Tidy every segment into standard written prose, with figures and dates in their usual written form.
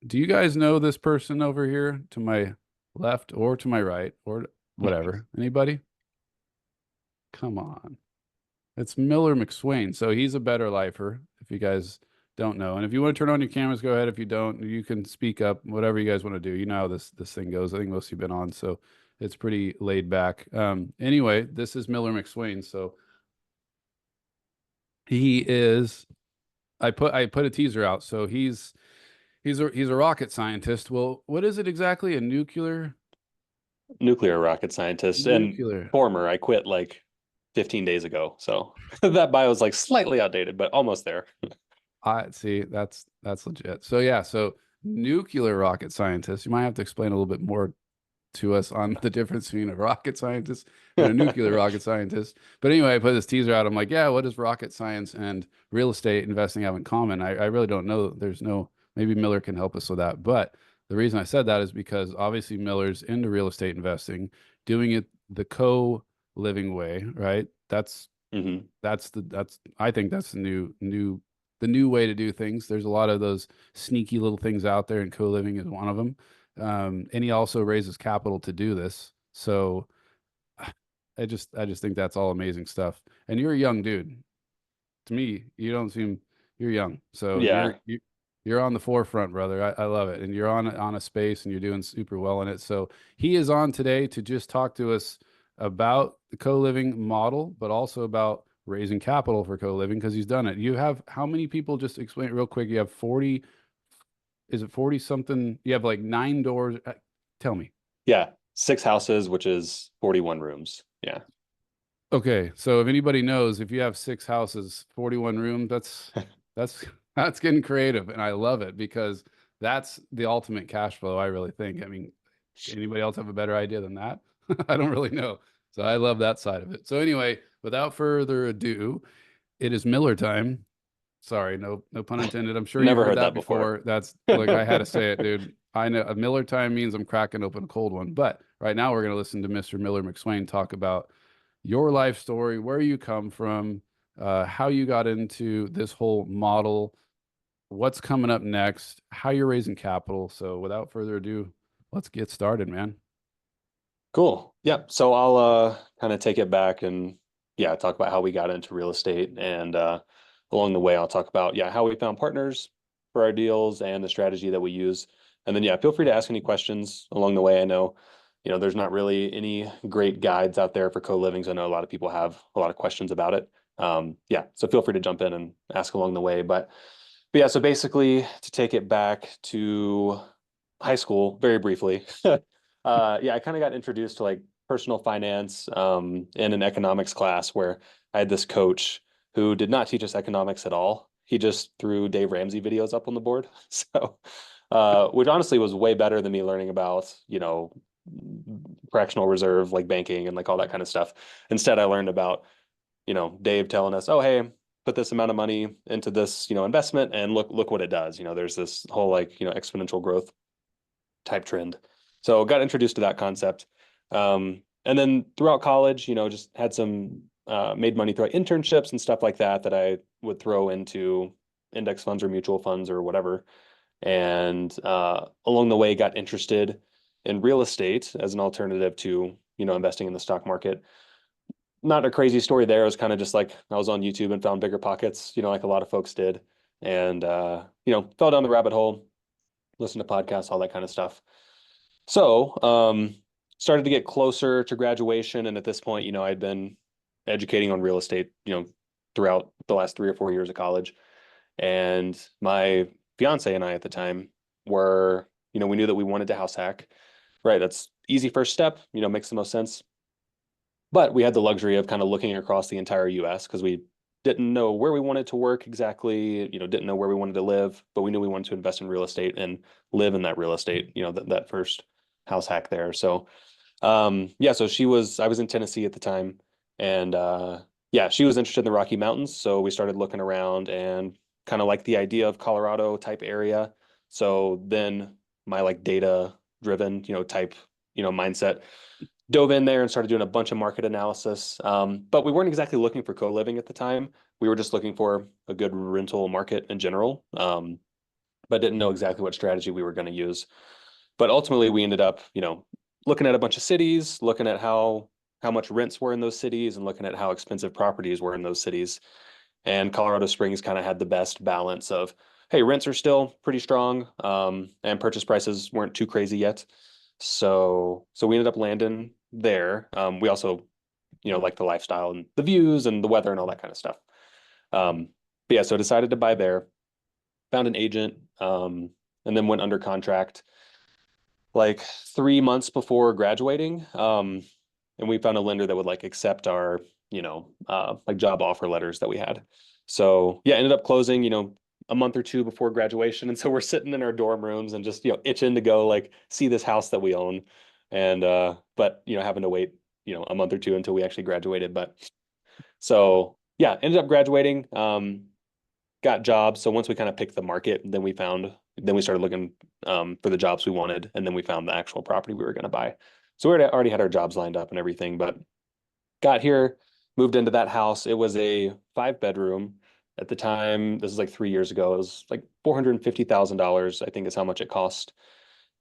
Do you guys know this person over here to my left or to my right or whatever? Anybody? Come on. It's Miller McSwain. So he's a better lifer, if you guys don't know. And if you want to turn on your cameras, go ahead. If you don't, you can speak up, whatever you guys want to do. You know how this thing goes. I think most of you have been on, so it's pretty laid back. Anyway, this is Miller McSwain. So he is I put a teaser out. So he's a rocket scientist. Well, what is it exactly? A Nuclear rocket scientist and nuclear. former. I quit like 15 days ago. So that bio is like slightly outdated, but almost there. I see. That's legit. So yeah, so nuclear rocket scientist. You might have to explain a little bit more to us on the difference between a rocket scientist and a nuclear rocket scientist. But anyway, I put this teaser out. I'm like, yeah, what does rocket science and real estate investing have in common? I really don't know. There's no, maybe Miller can help us with that. But the reason I said that is because obviously Miller's into real estate investing, doing it the co-living way, right? Hmm. That's I think that's the new way to do things. There's a lot of those sneaky little things out there, and co-living is one of them. And he also raises capital to do this. So I just think that's all amazing stuff. And you're a young dude. To me, you don't seem you're young. So Yeah. you're on the forefront, brother. I love it. And you're on a space and you're doing super well in it. So he is on today to just talk to us about the co-living model, but also about raising capital for co-living because he's done it. You have how many people, just explain it real quick. You have 40, is it 40 something? You have like 9 doors. Tell me. Yeah. Six houses, which is 41 rooms. Yeah. Okay, so if anybody knows, if you have 6 houses, 41 rooms, that's that's getting creative, and I love it because that's the ultimate cash flow, I really think. I mean, anybody else have a better idea than that? I don't really know. So I love that side of it. So anyway, without further ado, it is Miller time. Sorry, no pun intended. I'm sure you've Never heard heard that that before. before. That's look, I had to say it, dude. I know a Miller time means I'm cracking open a cold one. But right now we're going to listen to Mr. Miller McSwain talk about your life story, where you come from, how you got into this whole model, what's coming up next, how you're raising capital. So without further ado, let's get started, man. Cool. Yeah. So I'll kind of take it back and yeah, talk about how we got into real estate and along the way I'll talk about yeah, how we found partners for our deals and the strategy that we use. And then yeah, feel free to ask any questions along the way. I know, there's not really any great guides out there for co-living. So I know a lot of people have a lot of questions about it. Yeah, so feel free to jump in and ask along the way. But yeah, so basically to take it back to high school very briefly. Yeah, I kind of got introduced to like personal finance in an economics class where I had this coach who did not teach us economics at all. He just threw Dave Ramsey videos up on the board. So, which honestly was way better than me learning about, fractional reserve, like banking and like all that kind of stuff. Instead, I learned about, Dave telling us, oh, hey, put this amount of money into this, investment and look what it does. There's this whole like, exponential growth type trend. So got introduced to that concept. And then throughout college, just had some made money through internships and stuff like that that I would throw into index funds or mutual funds or whatever. And along the way, got interested in real estate as an alternative to investing in the stock market. Not a crazy story there. It was kind of just like I was on YouTube and found bigger pockets, like a lot of folks did, and fell down the rabbit hole, listened to podcasts, all that kind of stuff. So, started to get closer to graduation. And at this point, I'd been educating on real estate, throughout the last 3 or 4 years of college. And my fiance and I at the time were, we knew that we wanted to house hack. Right. That's easy first step, makes the most sense. But we had the luxury of kind of looking across the entire US because we didn't know where we wanted to work exactly, didn't know where we wanted to live, but we knew we wanted to invest in real estate and live in that real estate, that first house hack there. So yeah, so I was in Tennessee at the time and yeah, she was interested in the Rocky Mountains. So we started looking around and kind of like the idea of Colorado type area. So then my like data driven, type, mindset dove in there and started doing a bunch of market analysis. But we weren't exactly looking for co-living at the time. We were just looking for a good rental market in general. but didn't know exactly what strategy we were going to use. But ultimately, we ended up, looking at a bunch of cities, looking at how much rents were in those cities, and looking at how expensive properties were in those cities. And Colorado Springs kind of had the best balance of, hey, rents are still pretty strong, and purchase prices weren't too crazy yet. So we ended up landing there. We also, like the lifestyle and the views and the weather and all that kind of stuff. But yeah, so decided to buy there, found an agent, and then went under contract like 3 months before graduating. And we found a lender that would like accept our, like job offer letters that we had. So yeah, ended up closing, a month or two before graduation. And so we're sitting in our dorm rooms and just, itching to go like see this house that we own. And but having to wait, a month or two until we actually graduated. But so yeah, ended up graduating, got jobs. So once we kind of picked the market, then we started looking for the jobs we wanted, and then we found the actual property we were going to buy. So we already had our jobs lined up and everything, but got here, moved into that house. It was a 5 bedroom at the time. This is like 3 years ago. It was like $450,000, I think is how much it cost.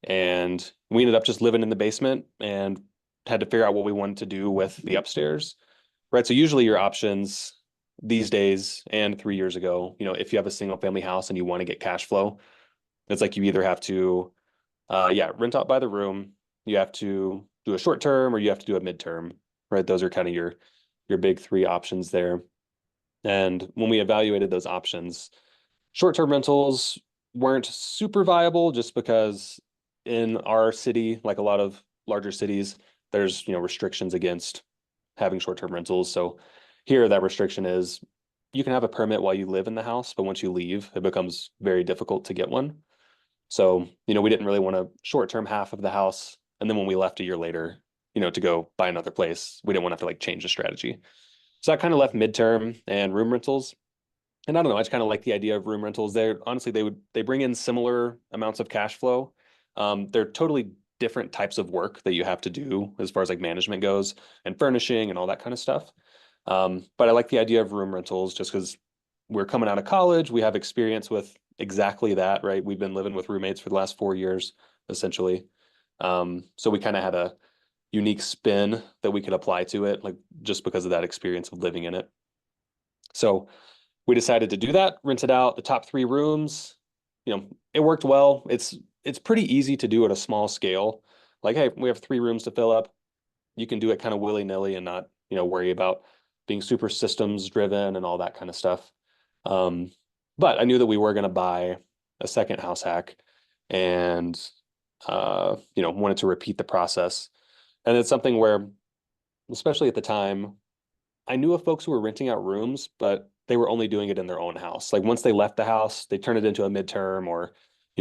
And we ended up just living in the basement and had to figure out what we wanted to do with the upstairs. Right. So usually your options these days and 3 years ago, if you have a single family house and you want to get cash flow, it's like you either have to, rent out by the room, you have to do a short term, or you have to do a midterm, right? Those are kind of your big three options there. And when we evaluated those options, short-term rentals weren't super viable just because in our city, like a lot of larger cities, there's, restrictions against having short-term rentals. So here that restriction is you can have a permit while you live in the house, but once you leave, it becomes very difficult to get one. So, we didn't really want to short-term half of the house. And then when we left a year later, to go buy another place, we didn't want to have to like change the strategy. So I kind of left midterm and room rentals. And I don't know, I just kind of like the idea of room rentals. They're honestly, they bring in similar amounts of cash flow. They're totally different types of work that you have to do as far as like management goes and furnishing and all that kind of stuff. But I like the idea of room rentals just because we're coming out of college. We have experience with exactly that, right? We've been living with roommates for the last 4 years, essentially. So we kind of had a unique spin that we could apply to it, like just because of that experience of living in it. So we decided to do that, rent it out, the top 3 rooms. It worked well. It's pretty easy to do at a small scale. Like, hey, we have 3 rooms to fill up. You can do it kind of willy-nilly and not, worry about being super systems driven and all that kind of stuff. But I knew that we were going to buy a second house hack and, wanted to repeat the process. And it's something where, especially at the time, I knew of folks who were renting out rooms, but they were only doing it in their own house. Like once they left the house, they turned it into a midterm or,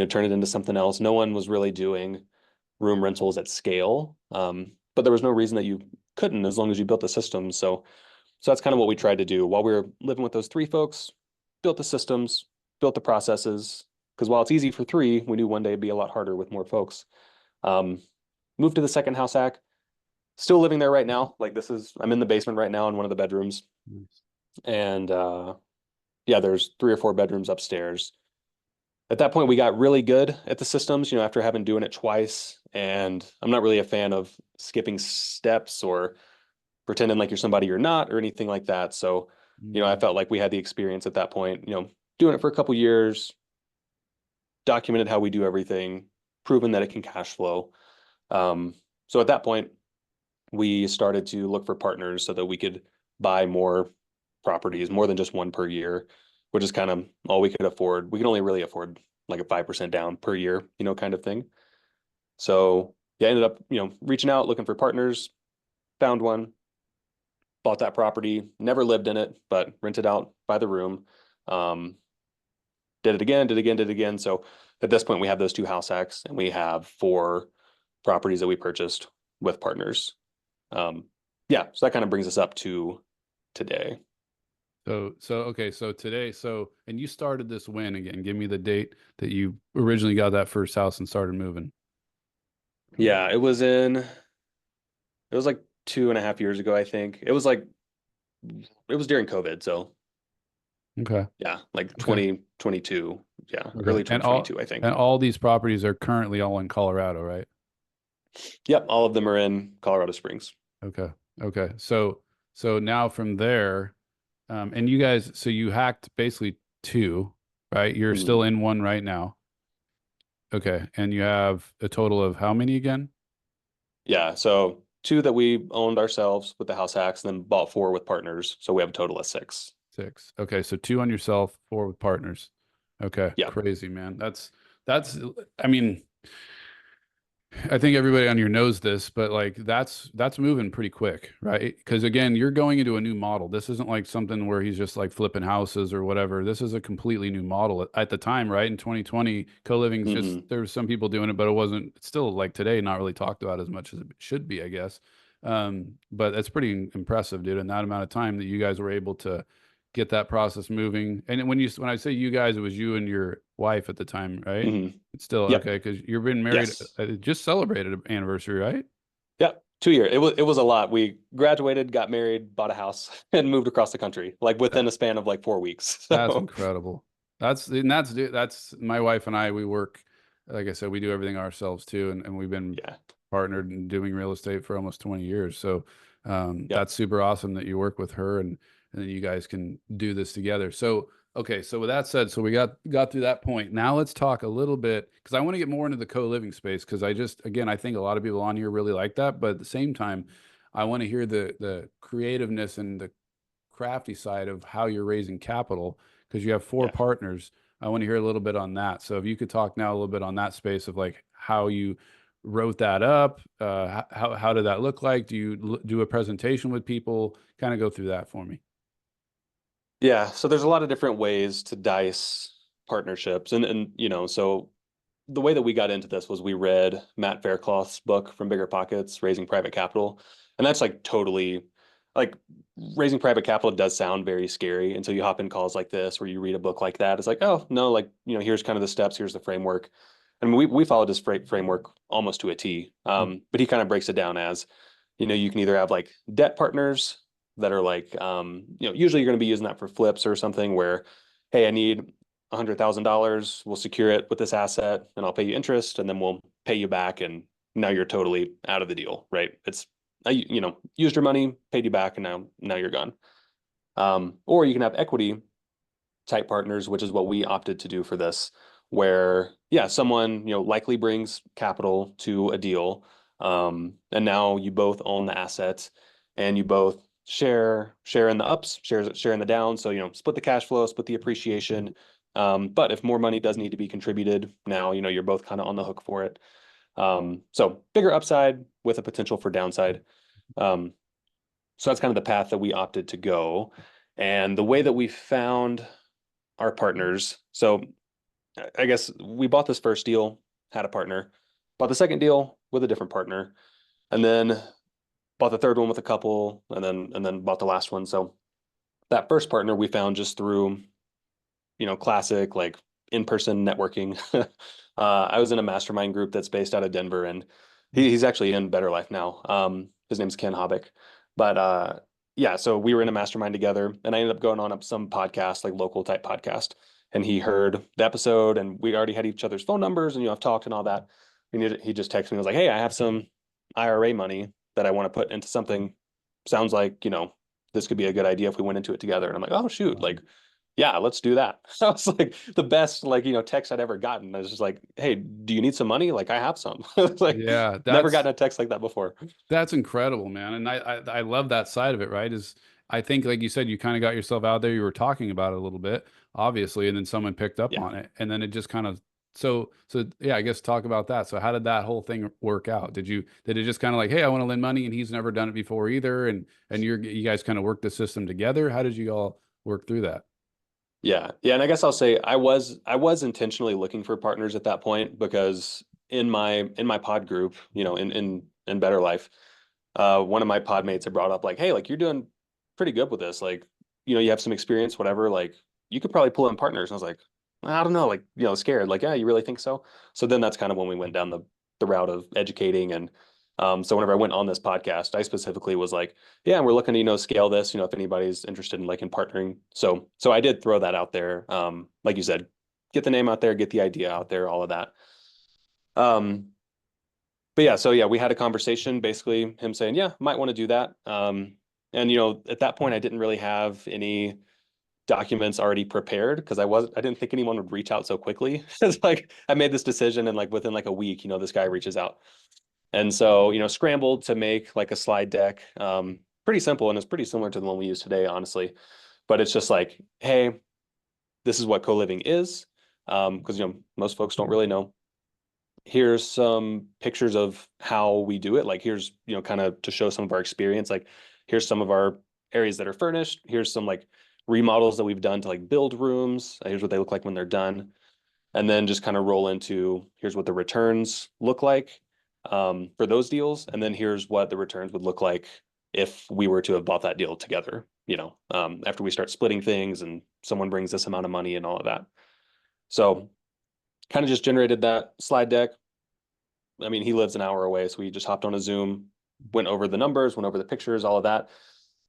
turn it into something else. No one was really doing room rentals at scale. But there was no reason that you couldn't as long as you built the system. So that's kind of what we tried to do while we were living with those 3 folks, built the systems, built the processes. Because while it's easy for 3, we knew one day it'd be a lot harder with more folks. Um, moved to the second house hack, still living there right now. Like I'm in the basement right now in one of the bedrooms. Nice. And yeah, there's 3 or 4 bedrooms upstairs. At that point, we got really good at the systems, after having doing it twice. And I'm not really a fan of skipping steps or pretending like you're somebody you're not or anything like that. So, I felt like we had the experience at that point, doing it for a couple years, documented how we do everything, proven that it can cash flow. So at that point, we started to look for partners so that we could buy more properties, more than just one per year, which is kind of all we could afford. We could only really afford like a 5% down per year, kind of thing. So yeah, I ended up, reaching out, looking for partners, found one, bought that property, never lived in it, but rented out by the room. Did it again, did it again, did it again. So at this point, we have those 2 house hacks and we have 4 properties that we purchased with partners. Yeah, so that kind of brings us up to today. So okay, so today, and you started this when again? Give me the date that you originally got that first house and started moving. Yeah, it was like 2.5 years ago, I think. It was during COVID. So Okay. yeah, like Okay. 2022 yeah, Okay. early 2022, I think. And all these properties are currently all in Colorado, right? Yep, all of them are in Colorado Springs. Okay. Okay. So now from there, and you guys, so you hacked basically two, right? You're Mhm. still in one right now. Okay. And you have a total of how many again? Yeah, so two that we owned ourselves with the house hacks, and then bought four with partners. So we have a total of six. Six. Okay. So two on yourself, four with partners. Okay. Yeah. Crazy, man. That's, I mean, I think everybody on here knows this, but like that's moving pretty quick, right? Because again, you're going into a new model. This isn't like something where he's just like flipping houses or whatever. This is a completely new model at the time, right? In 2020, co-living is just Hmm. there was some people doing it, but it wasn't. It's still like today, not really talked about as much as it should be, I guess. But that's pretty impressive, dude. In that amount of time that you guys were able to get that process moving. And when I say you guys, it was you and your wife at the time, right? Hmm. It's still Yep. okay because you've been married, Yes. just celebrated an anniversary, right? Yep. 2 year. It was a lot. We graduated, got married, bought a house, and moved across the country, like That, within a span of like 4 weeks. that's So incredible. That's my wife and I, we work, like I said, we do everything ourselves too. And we've been yeah. partnered in doing real estate for almost 20 years. So Yep. that's super awesome that you work with her and then you guys can do this together. So, okay. So with that said, so we got through that point. Now let's talk a little bit because I want to get more into the co-living space because again, I think a lot of people on here really like that. But at the same time, I want to hear the creativeness and the crafty side of how you're raising capital because you have four Yeah. partners. I want to hear a little bit on that. So if you could talk now a little bit on that space of like how you wrote that up, how did that look like? Do you do a presentation with people? Kind of go through that for me. Yeah. So there's a lot of different ways to dice partnerships. So the way that we got into this was we read Matt Faircloth's book from Bigger Pockets, Raising Private Capital. And that's like totally like raising private capital does sound very scary until you hop in calls like this or you read a book like that. It's like, oh no, like, here's kind of the steps, here's the framework. And we followed his framework almost to a T. But he kind of breaks it down as, you can either have like debt partners that are like, usually you're going to be using that for flips or something where, hey, I need $100,000. We'll secure it with this asset and I'll pay you interest and then we'll pay you back. And now you're totally out of the deal, right? I used your money, paid you back, and now you're gone. Or you can have equity type partners, which is what we opted to do for this, where yeah, someone likely brings capital to a deal, and now you both own the asset, and you both share in the ups, share in the downs. So split the cash flow, split the appreciation. But if more money does need to be contributed, now you're both kind of on the hook for it. So bigger upside with a potential for downside. Um, so that's kind of the path that we opted to go. And the way that we found our partners. So I guess we bought this first deal, had a partner, bought the second deal with a different partner, and then bought the third one with a couple, and then bought the last one. So that first partner we found just through, classic like in-person networking. I was in a mastermind group that's based out of Denver, and he's actually in Better Life now. His name's Ken Hobbick, but yeah, so we were in a mastermind together, and I ended up going on up some podcast, like local type podcast, and he heard the episode, and we already had each other's phone numbers, and I've talked and all that. And he just texted me, and was like, "Hey, I have some IRA money that I want to put into something. Sounds like this could be a good idea if we went into it together." And I'm like, "Oh shoot, like." Yeah, let's do that. So it's like the best, like, text I'd ever gotten. I was just like, hey, do you need some money? Like, I have some. It's like, Yeah, never gotten a text like that before. that's incredible, man. And I love that side of it, right? Is I think like you said, you kind of got yourself out there, you were talking about it a little bit, obviously, and then someone picked up Yeah. on it. And then it just kind of so yeah, I guess talk about that. So how did that whole thing work out? Did it just kind of like, hey, I want to lend money and he's never done it before either, and you guys kind of worked the system together? How did you all work through that? Yeah. Yeah. And I guess I'll say I was intentionally looking for partners at that point because in my pod group, in Better Life, one of my pod mates had brought up like, hey, like you're doing pretty good with this. Like, you have some experience, whatever, like you could probably pull in partners. And I was like, I don't know, like, scared. Like, yeah, you really think so? So then that's kind of when we went down the route of educating. And so whenever I went on this podcast, I specifically was like, yeah, we're looking to, scale this, if anybody's interested in like in partnering. So I did throw that out there. Like you said, get the name out there, get the idea out there, all of that. Um, but yeah, so yeah, we had a conversation, basically him saying, yeah, might want to do that. And at that point, I didn't really have any documents already prepared because I didn't think anyone would reach out so quickly. It's like I made this decision and like within like a week, this guy reaches out. And so, scrambled to make like a slide deck. Pretty simple, and it's pretty similar to the one we use today, honestly. But it's just like, hey, this is what co-living is. Because most folks don't really know. Here's some pictures of how we do it. Like here's, kind of to show some of our experience. Like here's some of our areas that are furnished. Here's some like remodels that we've done to like build rooms. Here's what they look like when they're done. And then just kind of roll into here's what the returns look like for those deals. And then here's what the returns would look like if we were to have bought that deal together, after we start splitting things and someone brings this amount of money and all of that. So kind of just generated that slide deck. I mean, he lives an hour away, so we just hopped on a Zoom, went over the numbers, went over the pictures, all of that.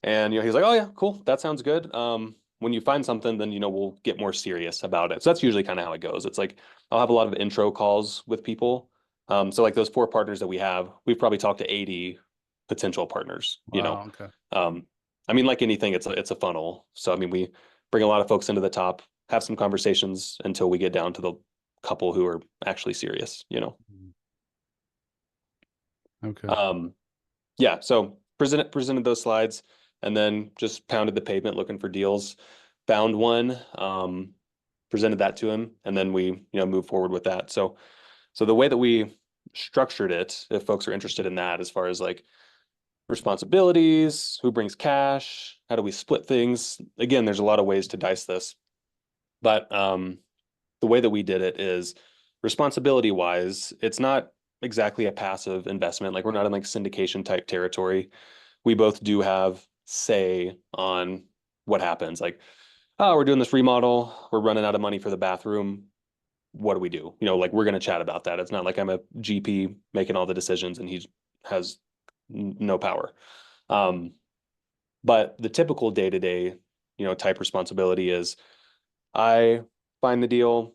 And he's like, "Oh yeah, cool. That sounds good. When you find something, then we'll get more serious about it." So that's usually kind of how it goes. It's like I'll have a lot of intro calls with people. So like those 4 partners that we have, we've probably talked to 80 potential partners, Wow. Okay. I mean, like anything, it's a funnel. So I mean, we bring a lot of folks into the top, have some conversations until we get down to the couple who are actually serious. Okay. Yeah, so presented those slides and then just pounded the pavement looking for deals. Found one, presented that to him, and then we, moved forward with that. So the way that we structured it, if folks are interested in that, as far as like responsibilities, who brings cash, how do we split things? Again, there's a lot of ways to dice this, but the way that we did it is responsibility wise, it's not exactly a passive investment. Like we're not in like syndication type territory. We both do have say on what happens. Like, oh, we're doing this remodel, we're running out of money for the bathroom. What do we do? Like we're going to chat about that. It's not like I'm a GP making all the decisions and he has no power. But the typical day to day, type responsibility is I find the deal,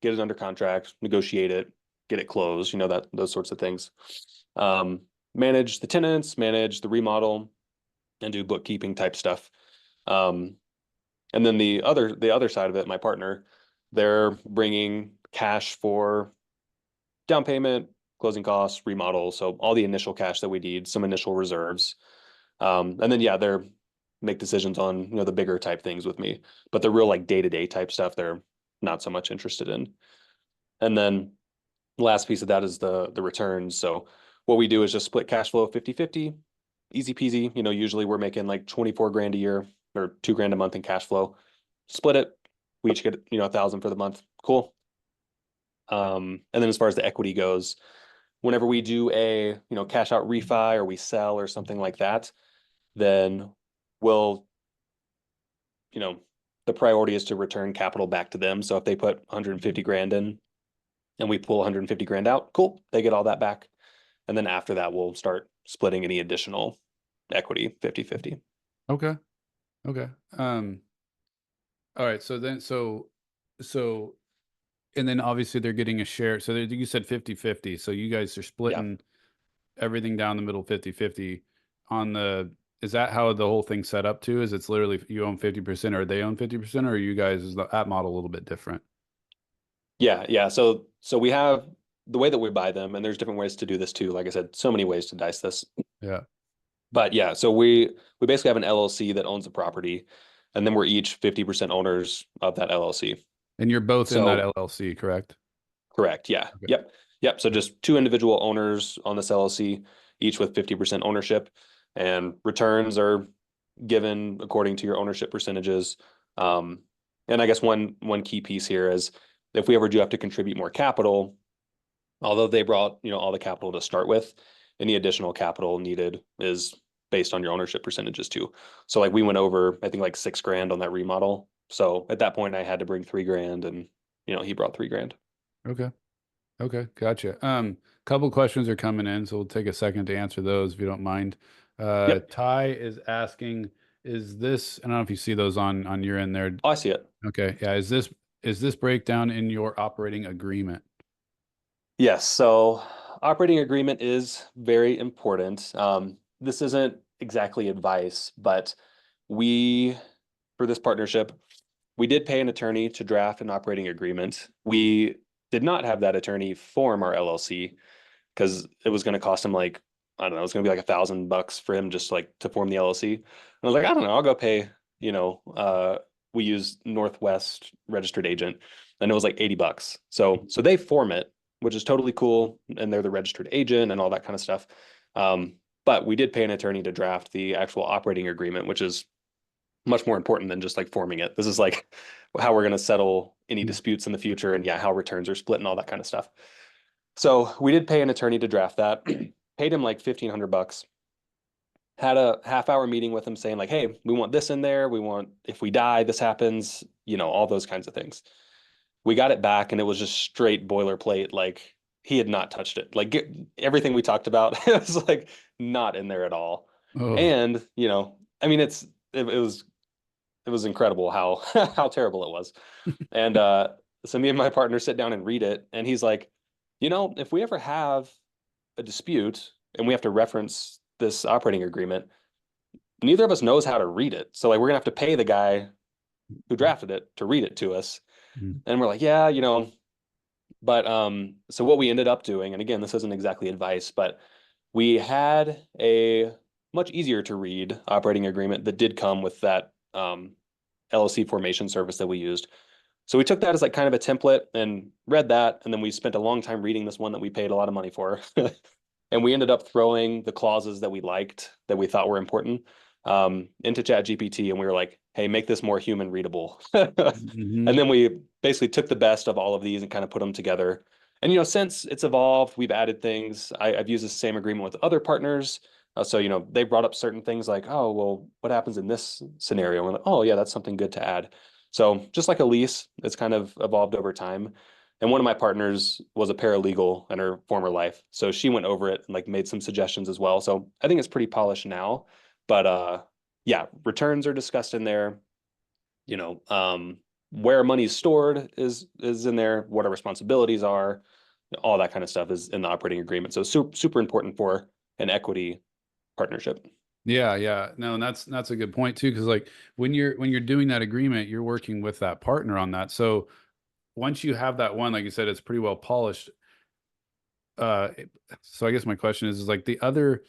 get it under contract, negotiate it, get it closed, that those sorts of things. Manage the tenants, manage the remodel, and do bookkeeping type stuff. And then the other side of it, my partner, they're bringing cash for down payment, closing costs, remodel, so all the initial cash that we need, some initial reserves. And then yeah, they're make decisions on the bigger type things with me, but the real like day-to-day type stuff they're not so much interested in. And then last piece of that is the returns. So what we do is just split cash flow 50-50, easy peasy. Usually we're making like 24 grand a year or 2 grand a month in cash flow. Split it. We each get, 1,000 for the month. Cool. And then as far as the equity goes, whenever we do a, cash out refi or we sell or something like that, then we'll, the priority is to return capital back to them. So if they put 150 grand in and we pull 150 grand out, cool, they get all that back. And then after that, we'll start splitting any additional equity 50-50. Okay. Okay. All right. And then obviously they're getting a share. So you said 50-50. So you guys are splitting everything down the middle 50-50 is that how the whole thing's set up too? Is it's literally you own 50% or they own 50%, or are you guys, is that model a little bit different? Yeah. So we have the way that we buy them, and there's different ways to do this too. Like I said, so many ways to dice this. Yeah. But yeah, so we basically have an LLC that owns the property, and then we're each 50% owners of that LLC. And you're both in that So LLC, correct? correct. Yeah. Okay. Yep. So just 2 individual owners on this LLC, each with 50% ownership, and returns are given according to your ownership percentages. And I guess one key piece here is if we ever do have to contribute more capital, although they brought, all the capital to start with, any additional capital needed is based on your ownership percentages too. So like we went over, I think like 6 grand on that remodel. So at that point I had to bring 3 grand and, he brought 3 grand. Okay. Okay. Gotcha. Couple questions are coming in, so we'll take a second to answer those if you don't mind. Yep. Ty is asking, is this, I don't know if you see those on your end there. Oh, I see it. Okay. Yeah. Is this breakdown in your operating agreement? Yes. So operating agreement is very important. This isn't exactly advice, but we, for this partnership, we did pay an attorney to draft an operating agreement. We did not have that attorney form our LLC because it was going to cost him like, I don't know, it was going to be like $1,000 for him just like to form the LLC. And I was like, I don't know, I'll go pay, we use Northwest registered agent and it was like $80. So they form it, which is totally cool. And they're the registered agent and all that kind of stuff. But we did pay an attorney to draft the actual operating agreement, which is much more important than just like forming it. This is like how we're going to settle any disputes in the future and yeah, how returns are split and all that kind of stuff. So we did pay an attorney to draft that, paid him like $1,500, had a half-hour meeting with him saying like, hey, we want this in there. We want, if we die, this happens, all those kinds of things. We got it back and it was just straight boilerplate. Like he had not touched it. Like everything we talked about, it was like not in there at all. Oh, And, I mean, it was incredible how how terrible it was. And so me and my partner sit down and read it, and he's like, if we ever have a dispute and we have to reference this operating agreement, neither of us knows how to read it. So like we're gonna have to pay the guy who drafted it to read it to us. mm, And we're like, yeah, but so what we ended up doing, and again, this isn't exactly advice, but we had a much easier to read operating agreement that did come with that LLC formation service that we used. So we took that as like kind of a template and read that, and then we spent a long time reading this one that we paid a lot of money for. And we ended up throwing the clauses that we liked, that we thought were important, into ChatGPT, and we were like, hey, make this more human readable. And mhm. then we basically took the best of all of these and kind of put them together. And since it's evolved, we've added things. I've used the same agreement with other partners. So they brought up certain things like, oh, well, what happens in this scenario? And we're like, oh yeah, that's something good to add. So just like a lease, it's kind of evolved over time. And one of my partners was a paralegal in her former life. So she went over it and like made some suggestions as well. So I think it's pretty polished now. But yeah, returns are discussed in there. You know, where money is stored is in there, what our responsibilities are, all that kind of stuff is in the operating agreement. So super important for an equity partnership. Yeah, yeah. No, and that's a good point too, because like when you're doing that agreement, you're working with that partner on that. So once you have that one, like you said, it's pretty well polished. Uh, so I guess my question is like the other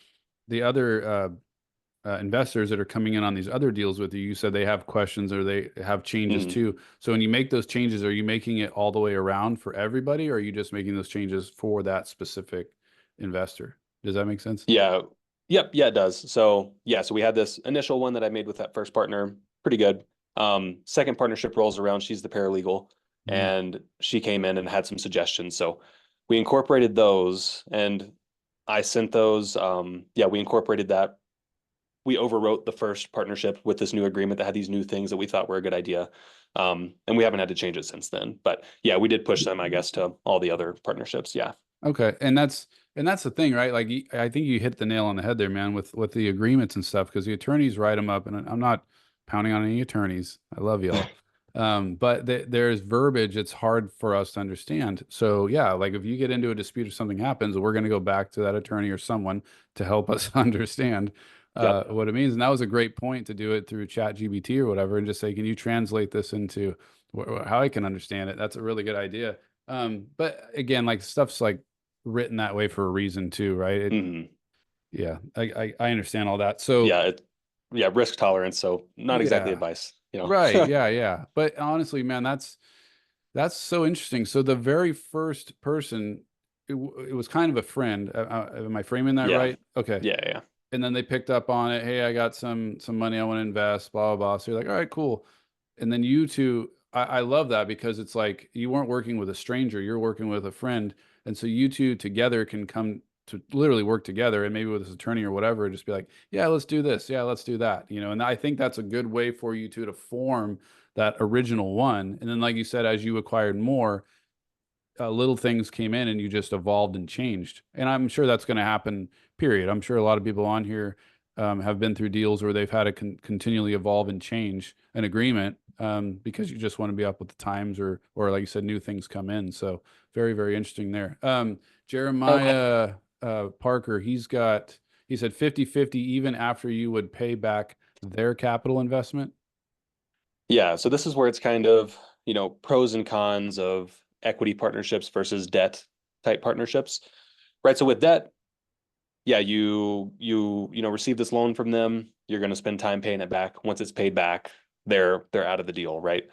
investors that are coming in on these other deals with you, you said they have questions or they have changes Mhm. too. So when you make those changes, are you making it all the way around for everybody, or are you just making those changes for that specific investor? Does that make sense? Yeah. Yep. Yeah, it does. So yeah, so we had this initial one that I made with that first partner, pretty good. Second partnership rolls around. She's the paralegal, Mm. and she came in and had some suggestions. So we incorporated those, and I sent those. Yeah, we incorporated that. We overwrote the first partnership with this new agreement that had these new things that we thought were a good idea. And we haven't had to change it since then. But yeah, we did push them, I guess, to all the other partnerships. Yeah. Okay, and that's the thing, right? Like I think you hit the nail on the head there, man, with the agreements and stuff, because the attorneys write them up, and I'm not pounding on any attorneys. I love y'all, but there's verbiage it's hard for us to understand. So yeah, like if you get into a dispute or something happens, we're going to go back to that attorney or someone to help us understand Yep. what it means. And that was a great point to do it through Chat GBT or whatever, and just say, can you translate this into how I can understand it? That's a really good idea. But again, like stuff's like written that way for a reason too, right? Mhm. Yeah, I understand all that. So Yeah. Yeah. Risk tolerance. So not exactly yeah, advice. right, yeah, yeah. But honestly, man, that's so interesting. So the very first person, it was kind of a friend. Am I framing that Yeah. right? Okay. Yeah. Yeah. And then they picked up on it. Hey, I got some money I want to invest. Blah blah blah. So you're like, all right, cool. And then you two, I love that because it's like you weren't working with a stranger, you're working with a friend. And so you two together can come to literally work together and maybe with this attorney or whatever, just be like, yeah, let's do this. Yeah, let's do that. And I think that's a good way for you two to form that original one. And then, like you said, as you acquired more, little things came in and you just evolved and changed. And I'm sure that's going to happen, period. I'm sure a lot of people on here have been through deals where they've had to continually evolve and change an agreement because you just want to be up with the times, or like you said, new things come in. So very, very interesting there. Okay. Jeremiah Parker, he said 50-50 even after you would pay back their capital investment. Yeah, so this is where it's kind of, pros and cons of equity partnerships versus debt type partnerships. Right. So with debt, yeah, you receive this loan from them, you're going to spend time paying it back. Once it's paid back, they're out of the deal, right?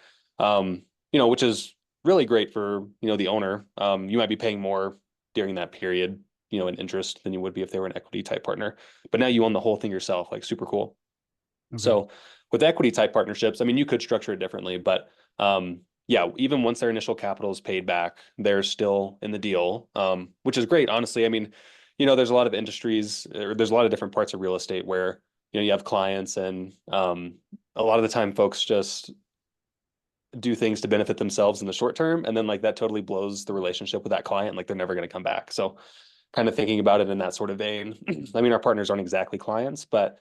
Which is really great for, the owner. You might be paying more during that period, in interest than you would be if they were an equity type partner. But now you own the whole thing yourself, like super cool. Okay. So with equity type partnerships, I mean, you could structure it differently, but yeah, even once their initial capital is paid back, they're still in the deal, which is great, honestly. I mean, there's a lot of industries, or there's a lot of different parts of real estate where, you have clients, and a lot of the time folks just do things to benefit themselves in the short term. And then like that totally blows the relationship with that client. Like they're never going to come back. So kind of thinking about it in that sort of vein. I mean, our partners aren't exactly clients, but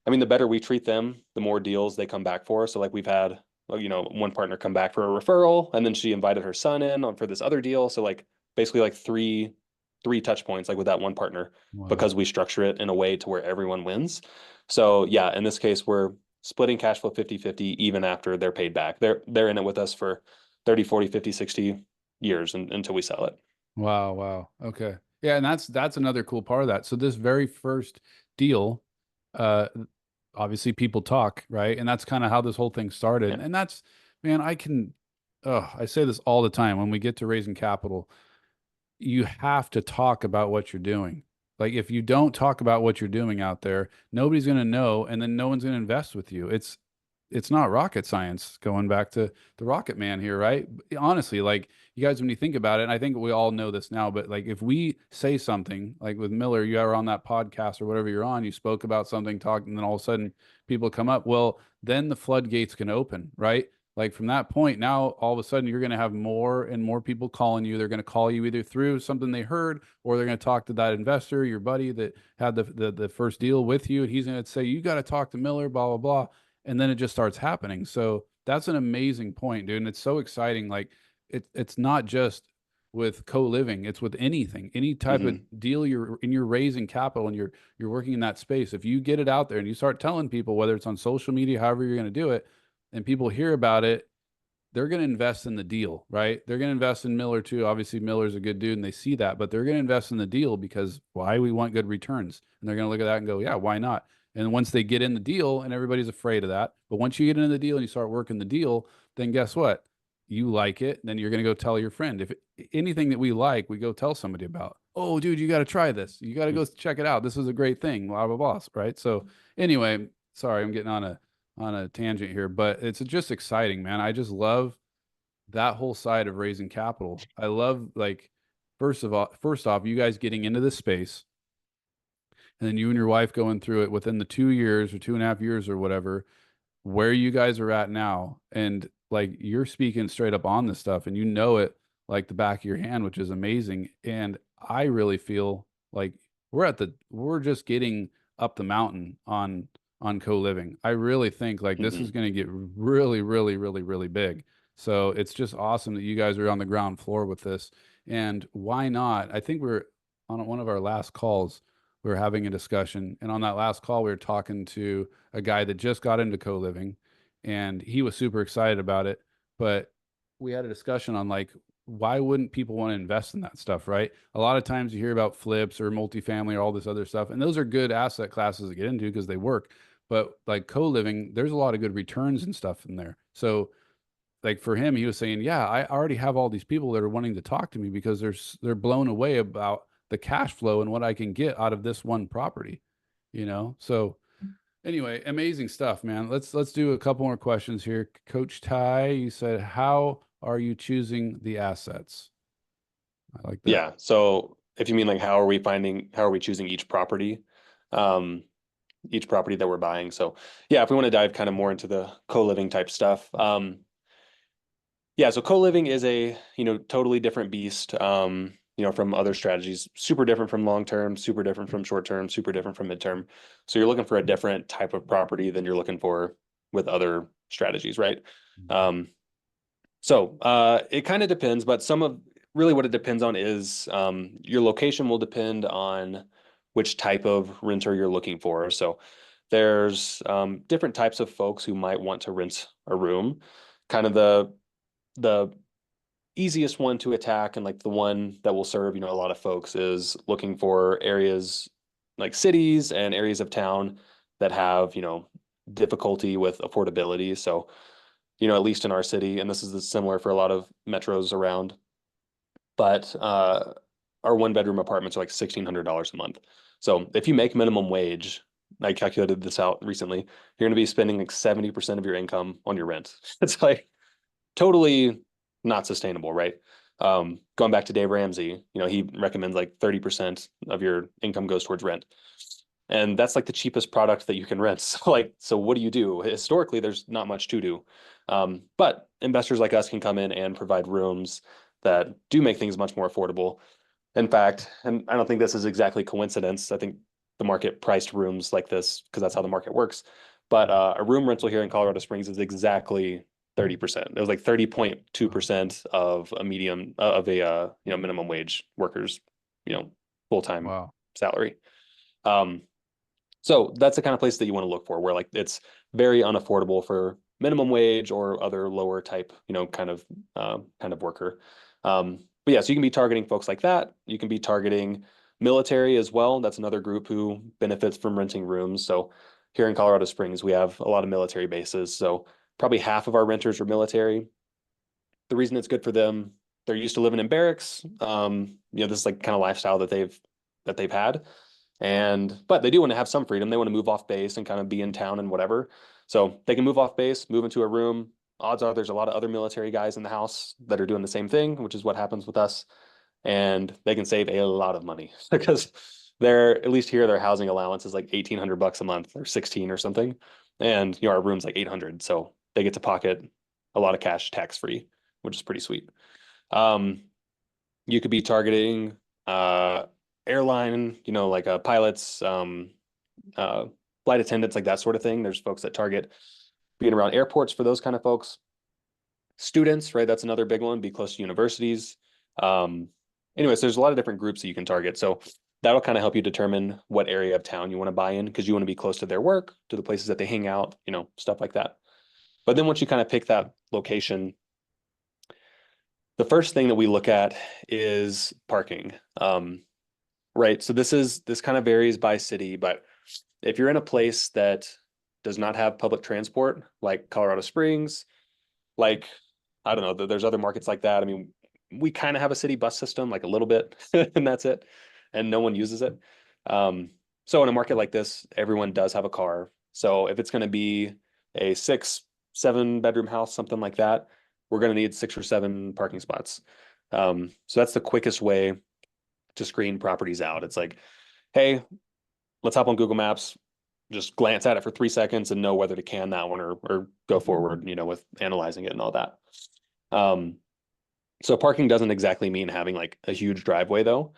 I mean, the better we treat them, the more deals they come back for. So like we've had, one partner come back for a referral, and then she invited her son in for this other deal. So like basically like three touch points like with that one partner, Wow. because we structure it in a way to where everyone wins. So yeah, in this case, we're splitting cash flow 50-50 even after they're paid back. They're in it with us for 30, 40, 50, 60 years until we sell it. Wow, wow. Okay. Yeah, and that's another cool part of that. So this very first deal, uh obviously people talk, right? And that's kind of how this whole thing started. Yeah. And that's, man, I say this all the time when we get to raising capital, you have to talk about what you're doing. Like if you don't talk about what you're doing out there, nobody's going to know, and then no one's going to invest with you. It's not rocket science, going back to the Rocket Man here, right? Honestly, like you guys, when you think about it, and I think we all know this now, but like if we say something like with Miller, you are on that podcast or whatever you're on, you spoke about something, talking, and then all of a sudden people come up. Well, then the floodgates can open, right? Like from that point, now all of a sudden you're going to have more and more people calling you. They're going to call you either through something they heard, or they're going to talk to that investor, your buddy that had the first deal with you, and he's going to say, you got to talk to Miller, blah blah blah, and then it just starts happening. So that's an amazing point, dude. And it's so exciting. Like it's not just with co-living, it's with anything, any type of Mm-hmm. deal you're raising capital, and you're working in that space. If you get it out there and you start telling people, whether it's on social media, however you're going to do it, and people hear about it, they're going to invest in the deal, right? They're going to invest in Miller too. Obviously, Miller's a good dude and they see that, but they're going to invest in the deal because why? We want good returns. And they're going to look at that and go, yeah, why not? And once they get in the deal, and everybody's afraid of that, but once you get into the deal and you start working the deal, then guess what? You like it, then you're going to go tell your friend. If anything that we like, we go tell somebody about. Oh, dude, you got to try this. You got to go check it out. This is a great thing. Blah blah blah. Right. So anyway, sorry, I'm getting on a tangent here, but it's just exciting, man. I just love that whole side of raising capital. I love, like, first off, you guys getting into this space, and then you and your wife going through it within the 2 years or 2.5 years or whatever, where you guys are at now. And like you're speaking straight up on this stuff, and you know it like the back of your hand, which is amazing. And I really feel like we're just getting up the mountain on co-living. I really think like this Mm-hmm. is going to get really, really, really, really big. So it's just awesome that you guys are on the ground floor with this. And why not? I think we're on one of our last calls, we were having a discussion, and on that last call, we were talking to a guy that just got into co-living, and he was super excited about it. But we had a discussion on like, why wouldn't people want to invest in that stuff, right? A lot of times you hear about flips or multifamily or all this other stuff, and those are good asset classes to get into because they work. But like co-living, there's a lot of good returns and stuff in there. So like for him, he was saying, yeah, I already have all these people that are wanting to talk to me because they're blown away about the cash flow and what I can get out of this one property, you know? So anyway, amazing stuff, man. Let's do a couple more questions here. Coach Ty, you said, how are you choosing the assets? I like that. Yeah. So if you mean like how are we choosing um, each property that we're buying? So yeah, if we want to dive kind of more into the co-living type stuff, yeah. So co-living is a totally different beast. from other strategies. Super different from long term, super different from short term, super different from midterm. So you're looking for a different type of property than you're looking for with other strategies, right? Um, it kind of depends, but some of really what it depends on is your location will depend on which type of renter you're looking for. So there's different types of folks who might want to rent a room. Kind of the easiest one to attack and like the one that will serve, a lot of folks is looking for areas like cities and areas of town that have, difficulty with affordability. So, at least in our city, and this is similar for a lot of metros around, but our one bedroom apartments are like $1,600 a month. So if you make minimum wage, I calculated this out recently, you're going to be spending like 70% of your income on your rent. It's like totally not sustainable, right? Going back to Dave Ramsey, he recommends like 30% of your income goes towards rent. And that's like the cheapest product that you can rent. So what do you do? Historically, there's not much to do. But investors like us can come in and provide rooms that do make things much more affordable. In fact, and I don't think this is exactly coincidence. I think the market priced rooms like this because that's how the market works. But a room rental here in Colorado Springs is exactly 30%. It was like 30.2% of a medium of a minimum wage workers, full-time Wow. salary. So that's the kind of place that you want to look for, where like it's very unaffordable for minimum wage or other lower type, kind of worker. But yeah, so you can be targeting folks like that. You can be targeting military as well. That's another group who benefits from renting rooms. So here in Colorado Springs, we have a lot of military bases. So probably half of our renters are military. The reason it's good for them, they're used to living in barracks. This is like kind of lifestyle that they've had. But they do want to have some freedom. They want to move off base and kind of be in town and whatever. So they can move off base, move into a room. Odds are there's a lot of other military guys in the house that are doing the same thing, which is what happens with us. And they can save a lot of money because at least here, their housing allowance is like 1,800 bucks a month or 16 or something. And, our room's like 800. So they get to pocket a lot of cash tax free, which is pretty sweet. You could be targeting, airline, like pilots, uh, flight attendants, like that sort of thing. There's folks that target being around airports for those kind of folks. Students, right? That's another big one. Be close to universities. Anyways, there's a lot of different groups that you can target. So that'll kind of help you determine what area of town you want to buy in because you want to be close to their work, to the places that they hang out, stuff like that. But then once you kind of pick that location, the first thing that we look at is parking. Right. So this kind of varies by city, but if you're in a place that does not have public transport, like Colorado Springs, like, I don't know, there's other markets like that. I mean, we kind of have a city bus system, like a little bit, and that's it. And no one uses it. So in a market like this, everyone does have a car. So if it's going to be a 6-7 bedroom house, something like that, we're going to need 6 or 7 parking spots. So that's the quickest way to screen properties out. It's like, hey, let's hop on Google Maps, just glance at it for 3 seconds and know whether to can that one or go forward, with analyzing it and all that. So parking doesn't exactly mean having like a huge driveway though.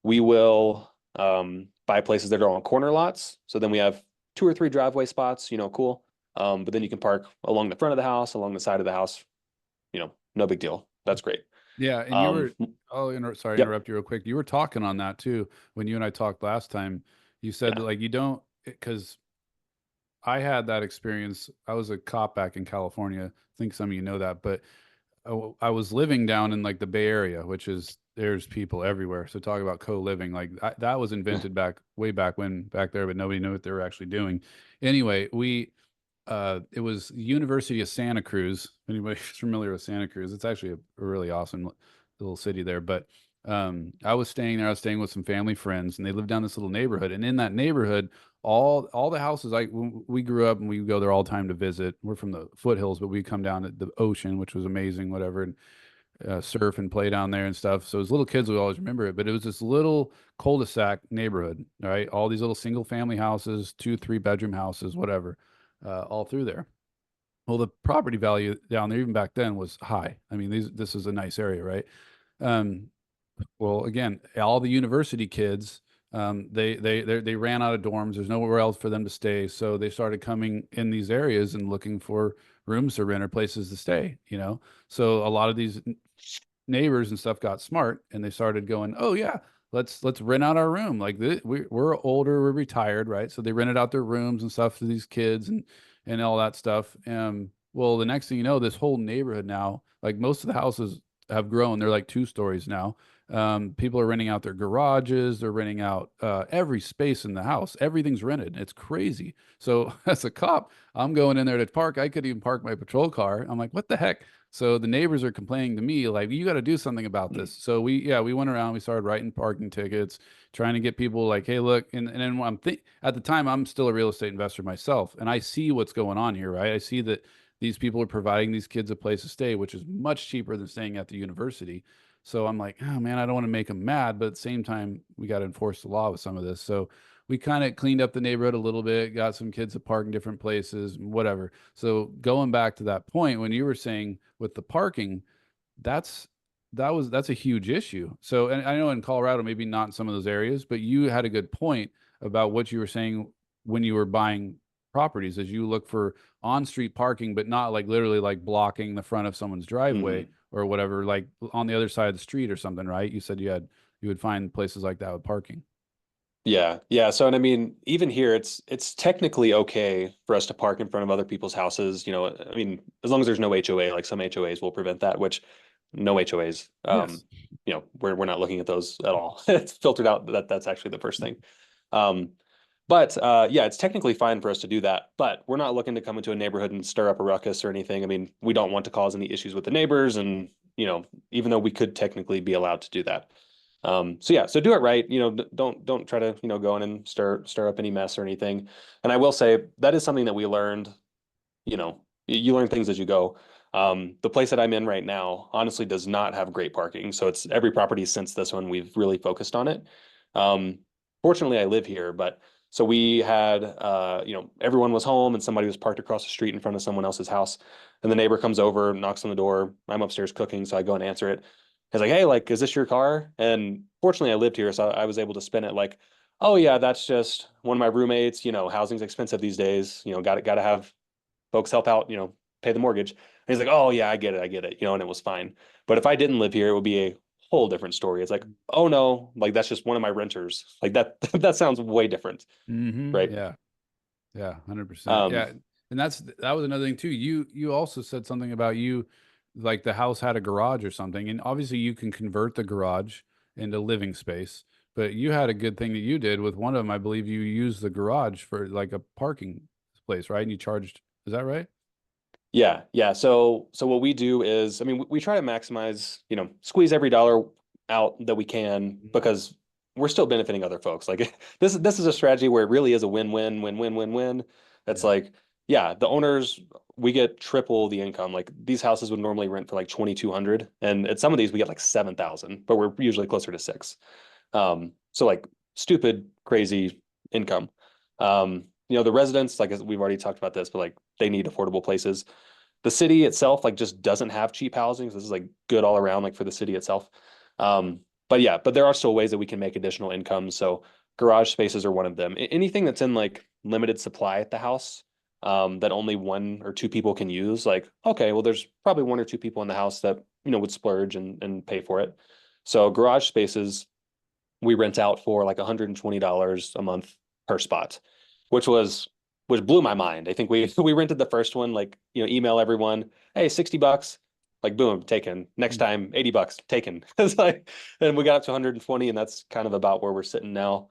We will buy places that are on corner lots. So then we have 2 or 3 driveway spots, cool. But then you can park along the front of the house, along the side of the house, no big deal. That's great. Yeah, and you were sorry to Yep. interrupt you real quick. You were talking on that too when you and I talked last time. You said that Yeah. like you don't because I had that experience. I was a cop back in California. I think some of you know that, but I was living down in like the Bay Area, which is there's people everywhere. So talk about co-living, like that was invented way back when back there, but nobody knew what they were actually doing. Anyway, it was University of Santa Cruz. If anybody's familiar with Santa Cruz, it's actually a really awesome little city there. But I was staying there. I was staying with some family friends, and they lived down this little neighborhood. And in that neighborhood, all the houses, like we grew up and we go there all the time to visit. We're from the foothills, but we come down to the ocean, which was amazing, whatever, and surf and play down there and stuff. So as little kids, we always remember it. But it was this little cul-de-sac neighborhood, right? All these little single family houses, 2-3 bedroom houses, whatever, all through there. Well, the property value down there, even back then, was high. I mean, this is a nice area, right? Um, Well, again, all the university kids, they ran out of dorms. There's nowhere else for them to stay, so they started coming in these areas and looking for rooms to rent or places to stay. So a lot of these neighbors and stuff got smart, and they started going, oh yeah, let's rent out our room. Like we're older, we're retired, right? So they rented out their rooms and stuff to these kids and all that stuff. Well, the next thing you know, this whole neighborhood now, like most of the houses have grown. They're like 2 stories now. People are renting out their garages. They're renting out every space in the house. Everything's rented. It's crazy. So as a cop, I'm going in there to park. I could even park my patrol car. I'm like, what the heck? So the neighbors are complaining to me, like, you got to do something about Mm. this. So we went around, we started writing parking tickets, trying to get people like, hey, look, and then at the time, I'm still a real estate investor myself, and I see what's going on here, right? I see that these people are providing these kids a place to stay, which is much cheaper than staying at the university. So I'm like, oh man, I don't want to make them mad, but at the same time, we got to enforce the law with some of this. So we kind of cleaned up the neighborhood a little bit, got some kids to park in different places, whatever. So going back to that point, when you were saying with the parking, that's that's a huge issue. So, and I know in Colorado, maybe not in some of those areas, but you had a good point about what you were saying when you were buying properties, as you look for on-street parking, but not like literally like blocking the front of someone's driveway Mhm. or whatever, like on the other side of the street or something, right? You said you would find places like that with parking. Yeah, yeah. So, and I mean, even here, it's technically okay for us to park in front of other people's houses. I mean, as long as there's no HOA, like some HOAs will prevent that, which no HOAs. Yes. We're not looking at those at all. It's filtered out that that's actually the first thing. Um, but yeah, it's technically fine for us to do that, but we're not looking to come into a neighborhood and stir up a ruckus or anything. I mean, we don't want to cause any issues with the neighbors, and even though we could technically be allowed to do that. So yeah, so do it right. Don't try to go in and stir up any mess or anything. And I will say that is something that we learned. You learn things as you go. The place that I'm in right now honestly does not have great parking, so it's every property since this one we've really focused on it. Um, Fortunately, I live here, but so we had everyone was home and somebody was parked across the street in front of someone else's house, and the neighbor comes over, knocks on the door. I'm upstairs cooking, so I go and answer it. He's like, "Hey, like, is this your car?" And fortunately, I lived here, so I was able to spin it like, "Oh yeah, that's just one of my roommates. Housing's expensive these days. Got to have folks help out, pay the mortgage." And he's like, "Oh yeah, I get it," and it was fine. But if I didn't live here, it would be a whole different story. It's like, oh no, like that's just one of my renters. Like that that sounds way different, right? Yeah. Yeah, 100%. Um, Yeah. And that was another thing too. You also said something about you like the house had a garage or something. And obviously you can convert the garage into living space, but you had a good thing that you did with one of them. I believe you used the garage for like a parking place, right? And you charged, is that right? yeah, yeah. So what we do is, I mean, we try to maximize, squeeze every dollar out that we can Mhm. because we're still benefiting other folks. Like this is a strategy where it really is a win-win, win-win, win-win. It's Yeah. like, yeah, the owners, we get triple the income. Like these houses would normally rent for like 2,200, and at some of these we get like 7,000, but we're usually closer to six. So like stupid, crazy income. The residents, like as we've already talked about this, but like they need affordable places. The city itself, like just doesn't have cheap housing. So this is like good all around, like for the city itself. But yeah, but there are still ways that we can make additional income. So garage spaces are one of them. Anything that's in like limited supply at the house, that only one or two people can use, like, okay, well, there's probably one or two people in the house that, would splurge and pay for it. So garage spaces, we rent out for like $120 a month per spot, which was which blew my mind. I think we we rented the first one, like, email everyone, hey, $60, like boom, taken. Next Mm. time, $80, taken. It's like, and we got up to 120, and that's kind of about where we're sitting now.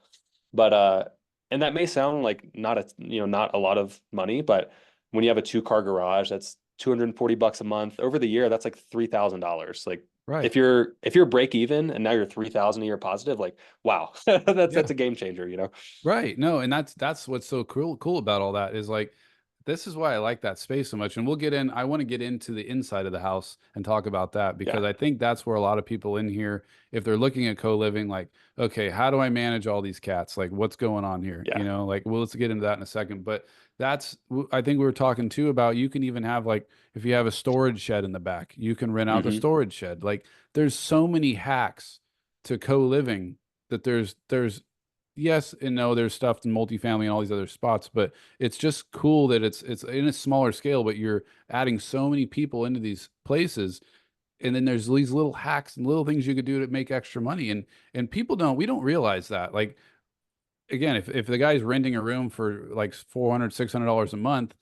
But and that may sound like not a lot of money, but when you have a two-car garage, that's $240 a month. Over the year, that's like $3,000. Like Right. if you're break even and now you're 3,000 a year positive, like wow, that's Yeah. that's a game changer. Right. No, and that's what's so cool about all that is like this is why I like that space so much. And I want to get into the inside of the house and talk about that because Yeah, I think that's where a lot of people in here, if they're looking at co-living, like, okay, how do I manage all these cats? Like what's going on here? yeah. Like, well, let's get into that in a second. But I think we were talking too about you can even have like if you have a storage shed in the back, you can rent out the Hmm. storage shed. Like there's so many hacks to co-living, that there's yes and no, there's stuff in multifamily and all these other spots, but it's just cool that it's in a smaller scale, but you're adding so many people into these places. And then there's these little hacks and little things you could do to make extra money. And people we don't realize that. Like, again, if the guy's renting a room for like 400, $600 a month,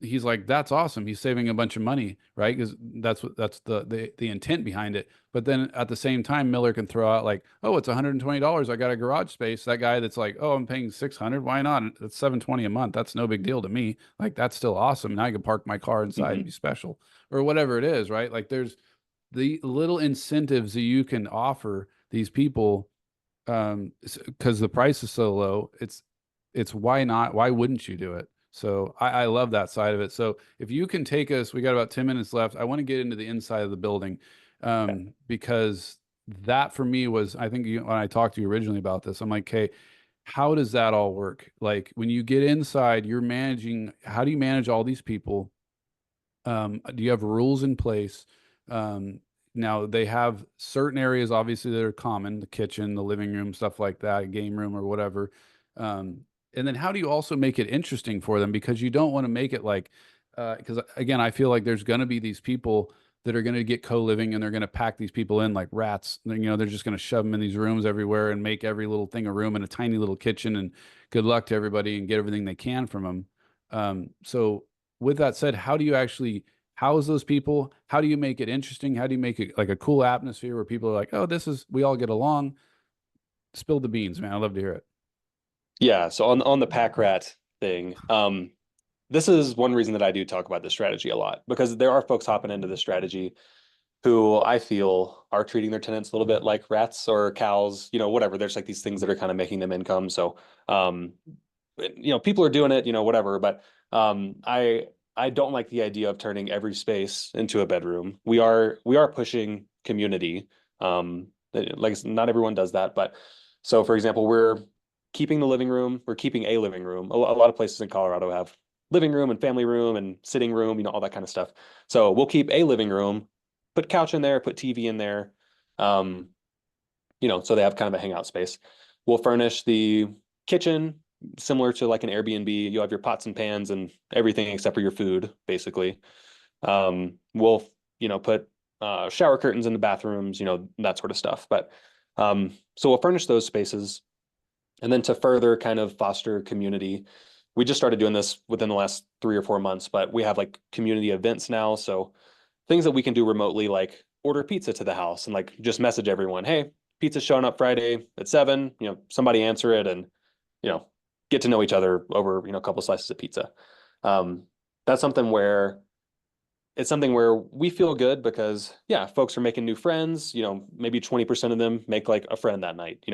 he's like, that's awesome. He's saving a bunch of money, right? Because that's the intent behind it. But then at the same time, Miller can throw out like, oh, it's $120. I got a garage space. That guy that's like, oh, I'm paying 600. Why not? It's 720 a month. That's no big deal to me. Like, that's still awesome. Now I can park my car inside and be special, or whatever it is, right? Like, there's the little incentives that you can offer these people, because the price is so low. It's why not? Why wouldn't you do it? So I love that side of it. So if you can take us, we got about 10 minutes left. I want to get into the inside of the building, because that for me was, I think when I talked to you originally about this, I'm like, hey, how does that all work? Like, when you get inside, you're managing, how do you manage all these people? Do you have rules in place? Now they have certain areas obviously that are common, the kitchen, the living room, stuff like that, game room or whatever. And then how do you also make it interesting for them? Because you don't want to make it like, because again, I feel like there's going to be these people that are going to get co-living, and they're going to pack these people in like rats. They're just going to shove them in these rooms everywhere and make every little thing a room in a tiny little kitchen. And good luck to everybody and get everything they can from them. So with that said, how do you actually house those people? How do you make it interesting? How do you make it like a cool atmosphere where people are like, oh, we all get along? Spill the beans, man. I'd love to hear it. Yeah, so on the pack rat thing, this is one reason that I do talk about this strategy a lot, because there are folks hopping into this strategy who I feel are treating their tenants a little bit like rats or cows, whatever. There's like these things that are kind of making them income. So, people are doing it, whatever. But I don't like the idea of turning every space into a bedroom. We are pushing community. Like not everyone does that, but so for example, we're keeping the living room. We're keeping a living room. A lot of places in Colorado have living room and family room and sitting room, all that kind of stuff. So we'll keep a living room, put couch in there, put TV in there, um, so they have kind of a hangout space. We'll furnish the kitchen similar to like an Airbnb. You'll have your pots and pans and everything except for your food, basically. We'll, put shower curtains in the bathrooms, that sort of stuff. But so we'll furnish those spaces. And then to further kind of foster community, we just started doing this within the last 3 or 4 months, but we have like community events now. So things that we can do remotely, like order pizza to the house and like just message everyone, hey, pizza's showing up Friday at 7, somebody answer it and, you know, get to know each other over, a couple slices of pizza. Um, that's something where we feel good because yeah, folks are making new friends, maybe 20% of them make like a friend that night,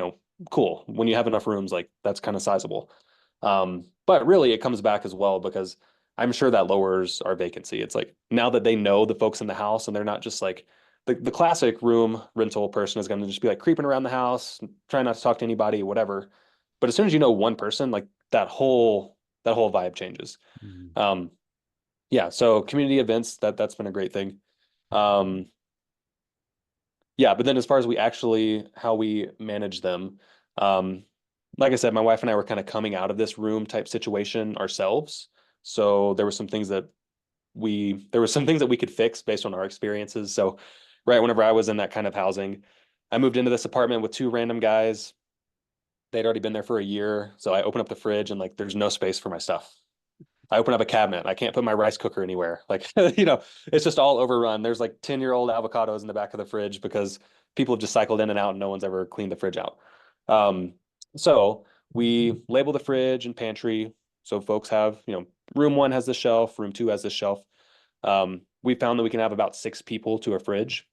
cool. When you have enough rooms, like that's kind of sizable. But really it comes back as well because I'm sure that lowers our vacancy. It's like now that they know the folks in the house and they're not just like the classic room rental person is going to just be like creeping around the house, trying not to talk to anybody, whatever. But as soon as you know one person, like that whole vibe changes. Mhm. Um, yeah, so community events, that's been a great thing. Um, yeah, but then as far as how we manage them, um, like I said, my wife and I were kind of coming out of this room type situation ourselves. So there were some things that we could fix based on our experiences. So right whenever I was in that kind of housing, I moved into this apartment with two random guys. They'd already been there for a year. So I open up the fridge and like there's no space for my stuff. I open up a cabinet. I can't put my rice cooker anywhere. Like, it's just all overrun. There's like 10-year-old avocados in the back of the fridge because people have just cycled in and out and no one's ever cleaned the fridge out. Um, so we label the fridge and pantry. So folks have, room one has the shelf, room two has the shelf. We found that we can have about 6 people to a fridge,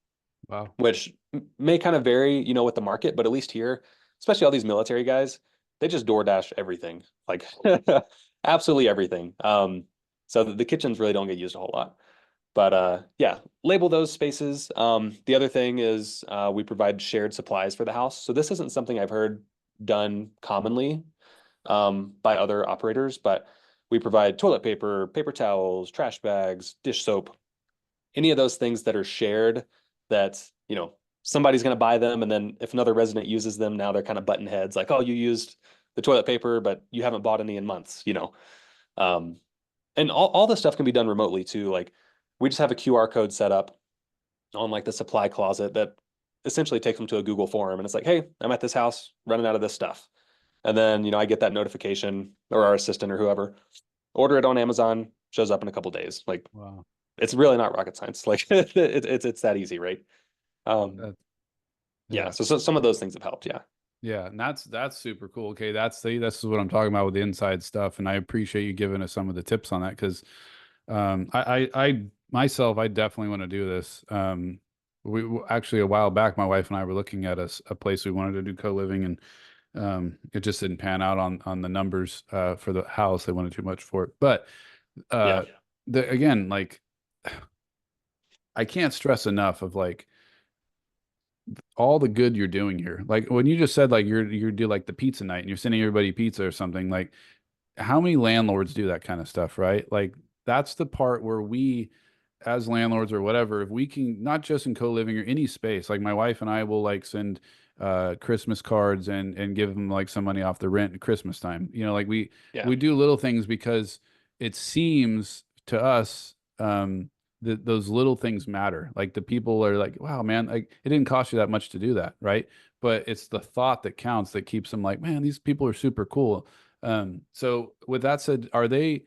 Wow. which may kind of vary, with the market, but at least here, especially all these military guys, they just DoorDash everything, like absolutely everything. So the kitchens really don't get used a whole lot. But yeah, label those spaces. The other thing is we provide shared supplies for the house. So this isn't something I've heard done commonly by other operators, but we provide toilet paper, paper towels, trash bags, dish soap, any of those things that are shared that, somebody's going to buy them, and then if another resident uses them, now they're kind of button heads, like, oh, you used the toilet paper, but you haven't bought any in months, you know. Um, and all this stuff can be done remotely too. Like we just have a QR code set up on like the supply closet that essentially takes them to a Google form, and it's like, hey, I'm at this house running out of this stuff. And then, I get that notification, or our assistant or whoever, order it on Amazon, shows up in a couple days. Like Wow. it's really not rocket science. Like it's that easy, right? Um, That, yeah. yeah. So some of those things have helped. Yeah. Yeah, and that's super cool. Okay, that's what I'm talking about with the inside stuff, and I appreciate you giving us some of the tips on that because I myself I definitely want to do this. Actually a while back, my wife and I were looking at a place we wanted to do co-living, and it just didn't pan out on the numbers for the house. They wanted too much for it, but Yeah. again, like I can't stress enough of like all the good you're doing here. Like when you just said like you do like the pizza night and you're sending everybody pizza or something, like how many landlords do that kind of stuff, right? Like that's the part where we as landlords or whatever, if we can not just in co-living or any space, like my wife and I will like send Christmas cards and give them like some money off the rent at Christmas time. You know, like Yeah. we do little things because it seems to us that those little things matter. Like the people are like, wow, man, like it didn't cost you that much to do that, right? But it's the thought that counts that keeps them like, man, these people are super cool. So with that said, are they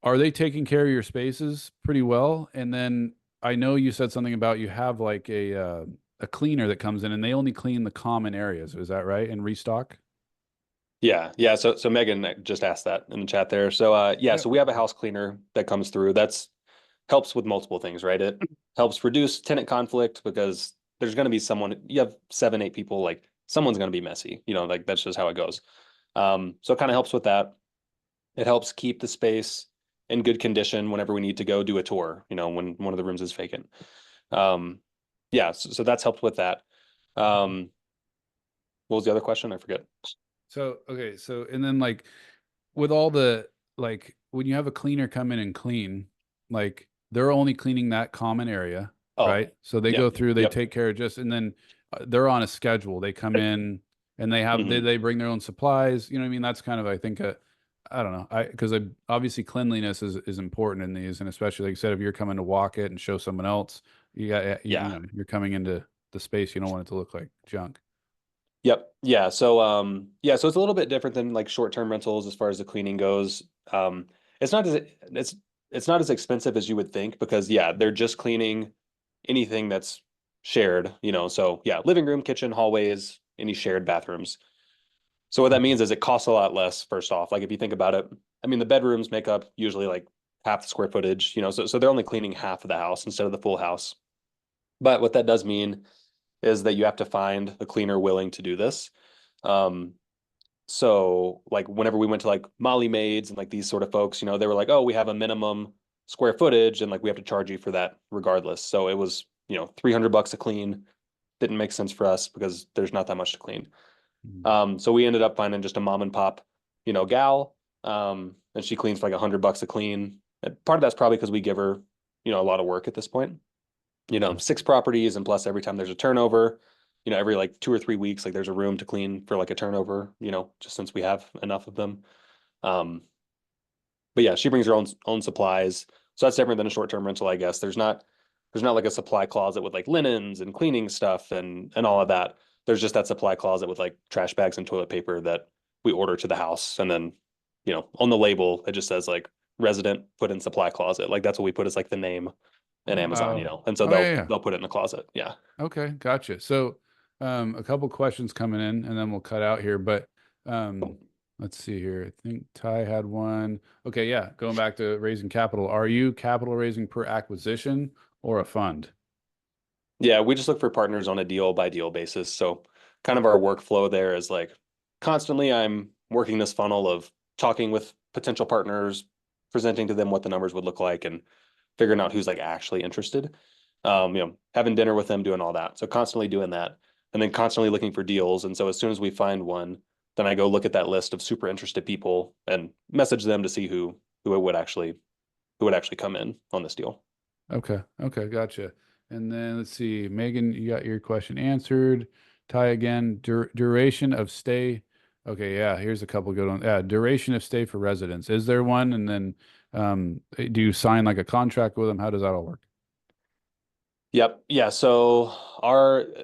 taking care of your spaces pretty well? And then I know you said something about you have like a cleaner that comes in and they only clean the common areas. Is that right? And restock? Yeah. Yeah. So Megan just asked that in the chat there. So yeah, Yeah. so we have a house cleaner that comes through. That's helps with multiple things, right? It helps reduce tenant conflict because there's going to be someone, you have 7, 8 people, like someone's going to be messy, like that's just how it goes. So it kind of helps with that. It helps keep the space in good condition whenever we need to go do a tour, when one of the rooms is vacant. Um, yeah, so that's helped with that. Um, what was the other question? I forget. So okay, so and then like with all the like when you have a cleaner come in and clean, like they're only cleaning that common area, Oh, right? So they yep, go through, they yep. take care of just, and then they're on a schedule. They come in and they have Hmm. they bring their own supplies. You know what I mean? That's kind of I think I don't know. Because obviously cleanliness is important in these, and especially like you said, if you're coming to walk it and show someone else, you Yeah. know you're coming into the space. You don't want it to look like junk. Yep. Yeah. So so it's a little bit different than like short-term rentals as far as the cleaning goes. It's not as it's not as expensive as you would think because yeah, they're just cleaning anything that's shared, So yeah, living room, kitchen, hallways, any shared bathrooms. So what that Okay. means is it costs a lot less, first off. Like if you think about it, I mean the bedrooms make up usually like half the square footage, so they're only cleaning half of the house instead of the full house. But what that does mean is that you have to find a cleaner willing to do this. Um, so like whenever we went to like Molly maids and like these sort of folks, they were like, oh, we have a minimum square footage and like we have to charge you for that regardless. So it was, $300 a clean. Didn't make sense for us because there's not that much to clean. Mhm. So we ended up finding just a mom and pop, gal. And she cleans for like $100 a clean. And part of that's probably because we give her, a lot of work at this point, Yeah. 6 properties, and plus every time there's a turnover, every like 2 or 3 weeks, like there's a room to clean for like a turnover, just since we have enough of them. Um, but yeah, she brings her own supplies. So that's different than a short-term rental, I guess. There's not like a supply closet with like linens and cleaning stuff and all of that. There's just that supply closet with like trash bags and toilet paper that we order to the house. And then, on the label, it just says like resident put in supply closet. Like that's what we put as like the name in Amazon, Oh, and so oh yeah, they'll yeah. they'll put it in the closet. Yeah. Okay, gotcha. So, a couple questions coming in, and then we'll cut out here. But let's see here. I think Ty had one. Okay, yeah. Going back to raising capital, are you capital raising per acquisition or a fund? Yeah, we just look for partners on a deal by deal basis. So kind of our workflow there is like constantly I'm working this funnel of talking with potential partners, presenting to them what the numbers would look like and figuring out who's like actually interested. Having dinner with them, doing all that. So constantly doing that and then constantly looking for deals. And so as soon as we find one, then I go look at that list of super interested people and message them to see who would actually come in on this deal. Okay, okay, gotcha. And then let's see, Megan, you got your question answered. Ty again, duration of stay. Okay, yeah, here's a couple good ones. Yeah, duration of stay for residents. Is there one? And then do you sign like a contract with them? How does that all work? Yep. Yeah. So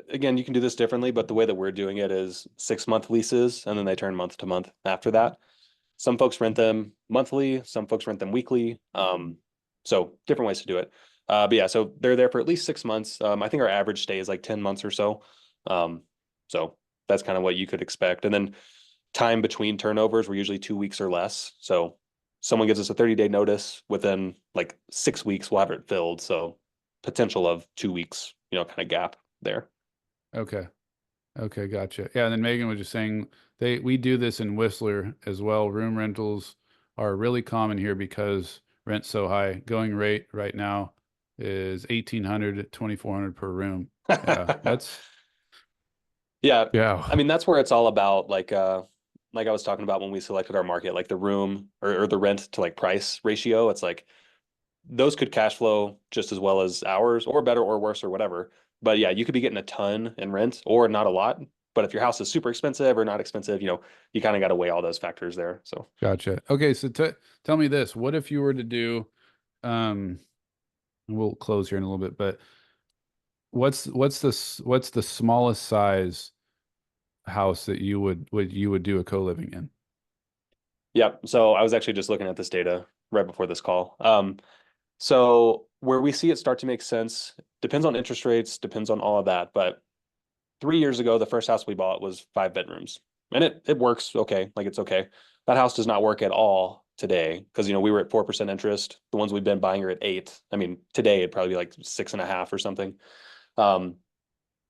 again, you can do this differently, but the way that we're doing it is 6 month leases and then they turn month to month after that. Some folks rent them monthly, some folks rent them weekly. So different ways to do it. But yeah, so they're there for at least 6 months. I think our average stay is like 10 months or so. Um, so that's kind of what you could expect. And then time between turnovers were usually 2 weeks or less. So someone gives us a 30-day notice, within like 6 weeks, we'll have it filled. So potential of 2 weeks, kind of gap there. Okay. Okay, gotcha. Yeah, and then Megan was just saying we do this in Whistler as well. Room rentals are really common here because rent's so high. Going rate right now is 1,800 to 2,400 per room. Yeah, that's Yeah. I yeah. mean, that's where it's all about, like I was talking about when we selected our market, like the room or the rent to like price ratio. It's like those could cash flow just as well as ours, or better or worse or whatever. But yeah, you could be getting a ton in rent or not a lot. But if your house is super expensive or not expensive, you kind of got to weigh all those factors there. So Gotcha. Okay, so tell me this. What if you were to do um we'll close here in a little bit, but what's the smallest size house that you would do a co-living in? yeah. So I was actually just looking at this data right before this call. So where we see it start to make sense depends on interest rates, depends on all of that. But 3 years ago, the first house we bought was 5 bedrooms, and it works okay. Like it's okay. That house does not work at all today because we were at 4% interest. The ones we've been buying are at 8. I mean, today it'd probably be like 6.5 or something. Um,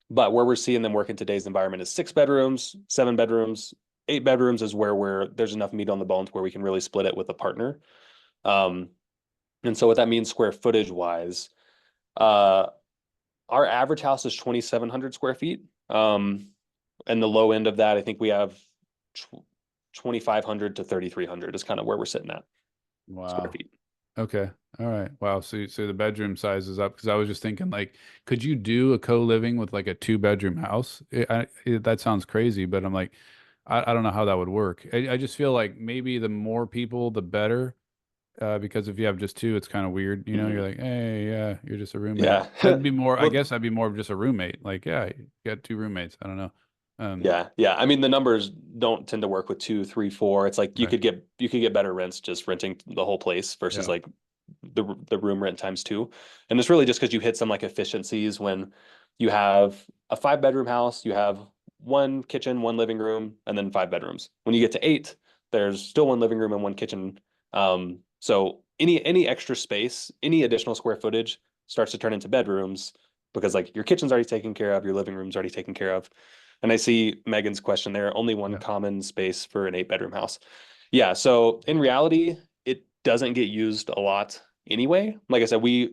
but where we're seeing them work in today's environment is 6 bedrooms, 7 bedrooms, 8 bedrooms is where there's enough meat on the bone to where we can really split it with a partner. Um, and so what that means square footage wise, uh, our average house is 2,700 square feet. And the low end of that, I think we have 2,500 to 3,300 is kind of where we're sitting at square Wow. feet. Okay. All right. Wow. So the bedroom size is up because I was just thinking like, could you do a co-living with like a two-bedroom house? That sounds crazy, but I'm like, I don't know how that would work. I just feel like maybe the more people, the better. Because if you have just two, it's kind of weird. You're Mhm. like, hey, yeah, you're just a roommate. Yeah. That'd be more. I Well, guess I'd be more of just a roommate. Like, yeah, you got two roommates. I don't know. Um, yeah, yeah. I mean, the numbers don't tend to work with two, three, four. It's like you right. could get better rents just renting the whole place versus Yeah. like the room rent times two. And it's really just because you hit some like efficiencies when you have a 5 bedroom house, you have one kitchen, one living room, and then 5 bedrooms. When you get to 8, there's still one living room and one kitchen. So any extra space, any additional square footage starts to turn into bedrooms because like your kitchen's already taken care of, your living room's already taken care of. And I see Megan's question there, only one Yeah. common space for an 8 bedroom house. Yeah, so in reality, it doesn't get used a lot anyway. Like I said, a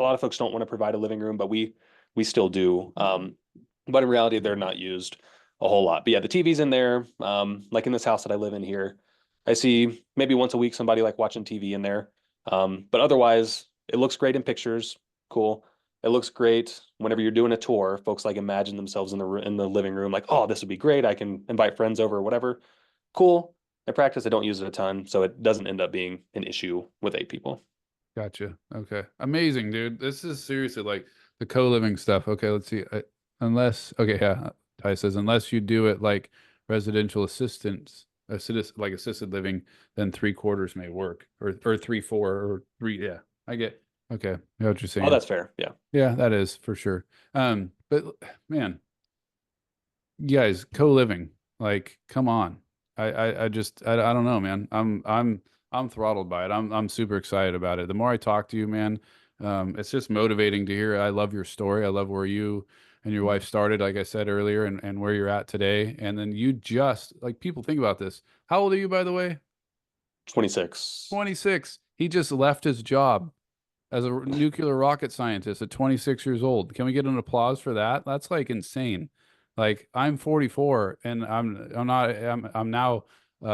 lot of folks don't want to provide a living room, but we still do. But in reality, they're not used a whole lot. But yeah, the TV's in there. Like in this house that I live in here, I see maybe once a week somebody like watching TV in there. But otherwise, it looks great in pictures. Cool. It looks great whenever you're doing a tour. Folks like imagine themselves in the living room, like, oh, this would be great. I can invite friends over or whatever. Cool. In practice, I don't use it a ton, so it doesn't end up being an issue with 8 people. Gotcha. Okay. Amazing, dude. This is seriously like the co-living stuff. Okay, let's see. Unless, okay, yeah. Ty says unless you do it like residential assistance, like assisted living, then three-quarters may work, or three, four, or three. Yeah, I get. Okay, I know what you're Oh, saying. that's fair. Yeah. Yeah, that is for sure. But man, you guys, co-living, like, come on. I just I don't know, man. I'm throttled by it. I'm super excited about it. The more I talk to you, man, it's just motivating to hear. I love your story. I love where you and your wife started, like I said earlier, and where you're at today. And then you just like people think about this. How old are you, by the way? 26. 26. He just left his job as a nuclear rocket scientist at 26 years old. Can we get an applause for that? That's like insane. Like I'm 44 and I'm not I'm now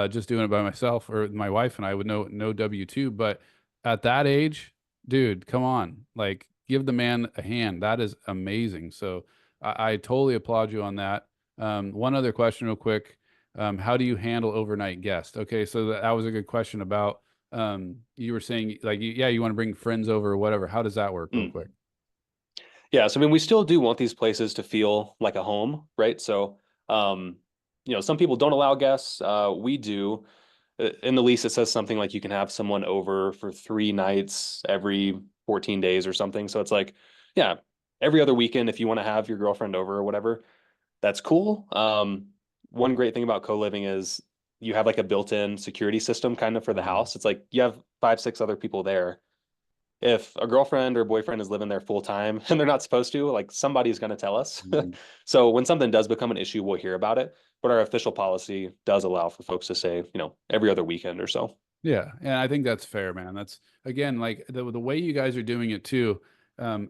just doing it by myself or my wife and I with no W-2, but at that age, dude, come on. Like give the man a hand. That is amazing. So I totally applaud you on that. One other question real quick. How do you handle overnight guests? Okay, so that was a good question about you were saying like yeah, you want to bring friends over or whatever. How does that work real Mm. quick? Yeah, so I mean, we still do want these places to feel like a home, right? So, um, some people don't allow guests. We do. In the lease, it says something like you can have someone over for 3 nights every 14 days or something. So it's like, yeah, every other weekend if you want to have your girlfriend over or whatever, that's cool. One great thing about co-living is you have like a built-in security system kind of for the house. It's like you have 5, 6 other people there. If a girlfriend or boyfriend is living there full time and they're not supposed to, like somebody's going to tell us. Mhm. So when something does become an issue, we'll hear about it. But our official policy does allow for folks to say, every other weekend or so. Yeah, and I think that's fair, man. That's again like the way you guys are doing it too. And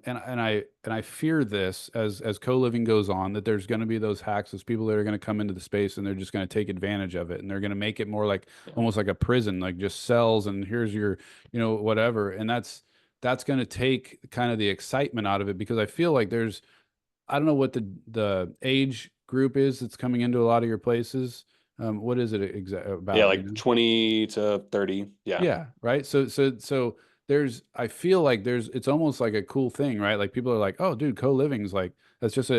I fear this as co-living goes on that there's going to be those hacks, those people that are going to come into the space and they're just going to take advantage of it and they're going to make it more like Yeah. almost like a prison, like just cells and here's your, whatever. And that's going to take kind of the excitement out of it because I feel like I don't know what the age group is that's coming into a lot of your places. What is it Yeah, about, like 20 to 30. Yeah. Yeah, right. So I feel like it's almost like a cool thing, right? Like people are like, "Oh, dude, co-living's like it's just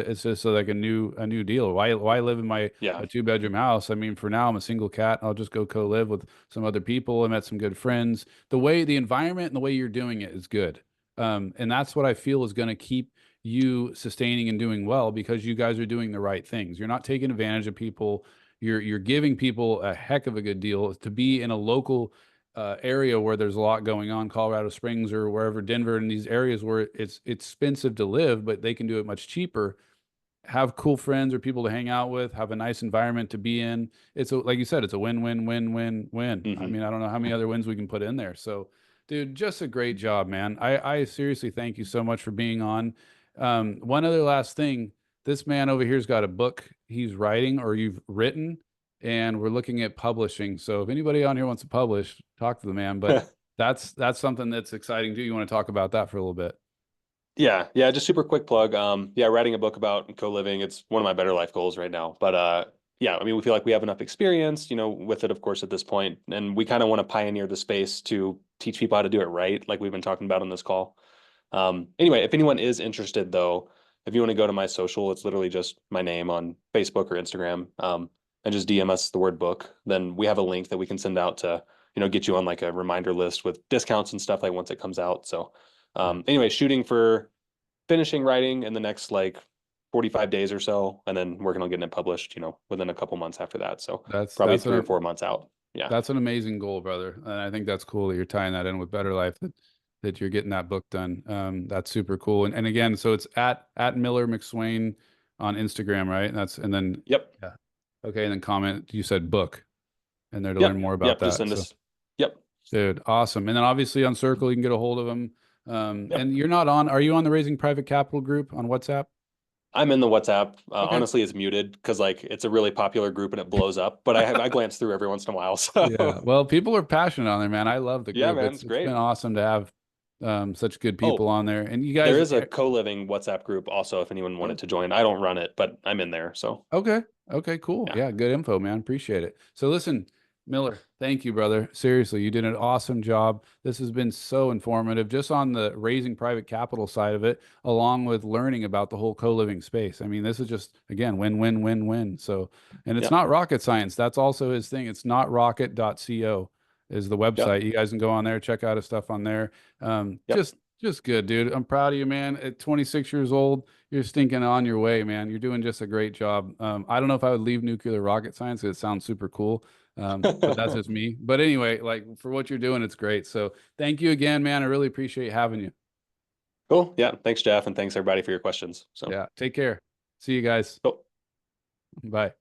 like a new deal. Why live in my Yeah. a 2 bedroom house? I mean, for now I'm a single cat. I'll just go co-live with some other people. I met some good friends. The environment and the way you're doing it is good. And that's what I feel is going to keep you sustaining and doing well because you guys are doing the right things. You're not taking advantage of people. You're giving people a heck of a good deal to be in a local area where there's a lot going on, Colorado Springs or wherever, Denver, in these areas where it's expensive to live, but they can do it much cheaper. Have cool friends or people to hang out with, have a nice environment to be in. Like you said, it's a win, win, win, win, win. I Hmm. mean, I don't know how many other wins we can put in there. So, dude, just a great job, man. I seriously thank you so much for being on. One other last thing, this man over here's got a book he's writing or you've written, and we're looking at publishing. So if anybody on here wants to publish, talk to the man. But that's something that's exciting too. You want to talk about that for a little bit? Yeah, yeah, just super quick plug. Yeah, writing a book about co-living, it's one of my better life goals right now. But yeah, I mean, we feel like we have enough experience, with it, of course, at this point, and we kind of want to pioneer the space to teach people how to do it right, like we've been talking about on this call. Anyway, if anyone is interested though, if you want to go to my social, it's literally just my name on Facebook or Instagram, and just DM us the word book. Then we have a link that we can send out to, get you on like a reminder list with discounts and stuff like once it comes out. So anyway, shooting for finishing writing in the next like 45 days or so, and then working on getting it published, within a couple months after that. So That's probably that's three or an 4 months out. Yeah. That's an amazing goal, brother. And I think that's cool that you're tying that in with Better Life, that you're getting that book done. That's super cool. And again, so it's at Miller McSwain on Instagram, right? And then Yep. yeah. Okay, and then comment, you said book and there to learn Yep. more about Yep. Just that. send So us. Yep. dude, awesome. And then obviously on Circle you can get a hold of them. Yep. And are you on the Raising Private Capital group on WhatsApp? I'm in the WhatsApp. Okay. Honestly, it's muted because like it's a really popular group and it blows up. But I glance through every once in a while. Yeah. So Well, people are passionate on there, man. I love the yeah, group. man, It's it's it's been great. awesome to have such good people Oh, on there. And you there guys, is a co-living WhatsApp group also if anyone wanted to join. I don't run it, but I'm in there. So okay. Okay, cool. yeah. Yeah, good info, man. Appreciate it. So listen, Miller, thank you, brother. Seriously, you did an awesome job. This has been so informative just on the raising private capital side of it, along with learning about the whole co-living space. I mean, this is just again win win win win. So, and it's Yeah. not rocket science. That's also his thing. It's not rocket.co is the Yep. website. You guys can go on there, check out his stuff on there. Yep. Just good, dude. I'm proud of you, man. At 26 years old, you're stinking on your way, man. You're doing just a great job. I don't know if I would leave nuclear rocket science. It sounds super cool. But that's just me. But anyway, like for what you're doing, it's great. So thank you again, man. I really appreciate having you. Cool. Yeah. Thanks, Jeff, and thanks everybody for your questions. So Yeah. Take care. See you guys. cool. Bye.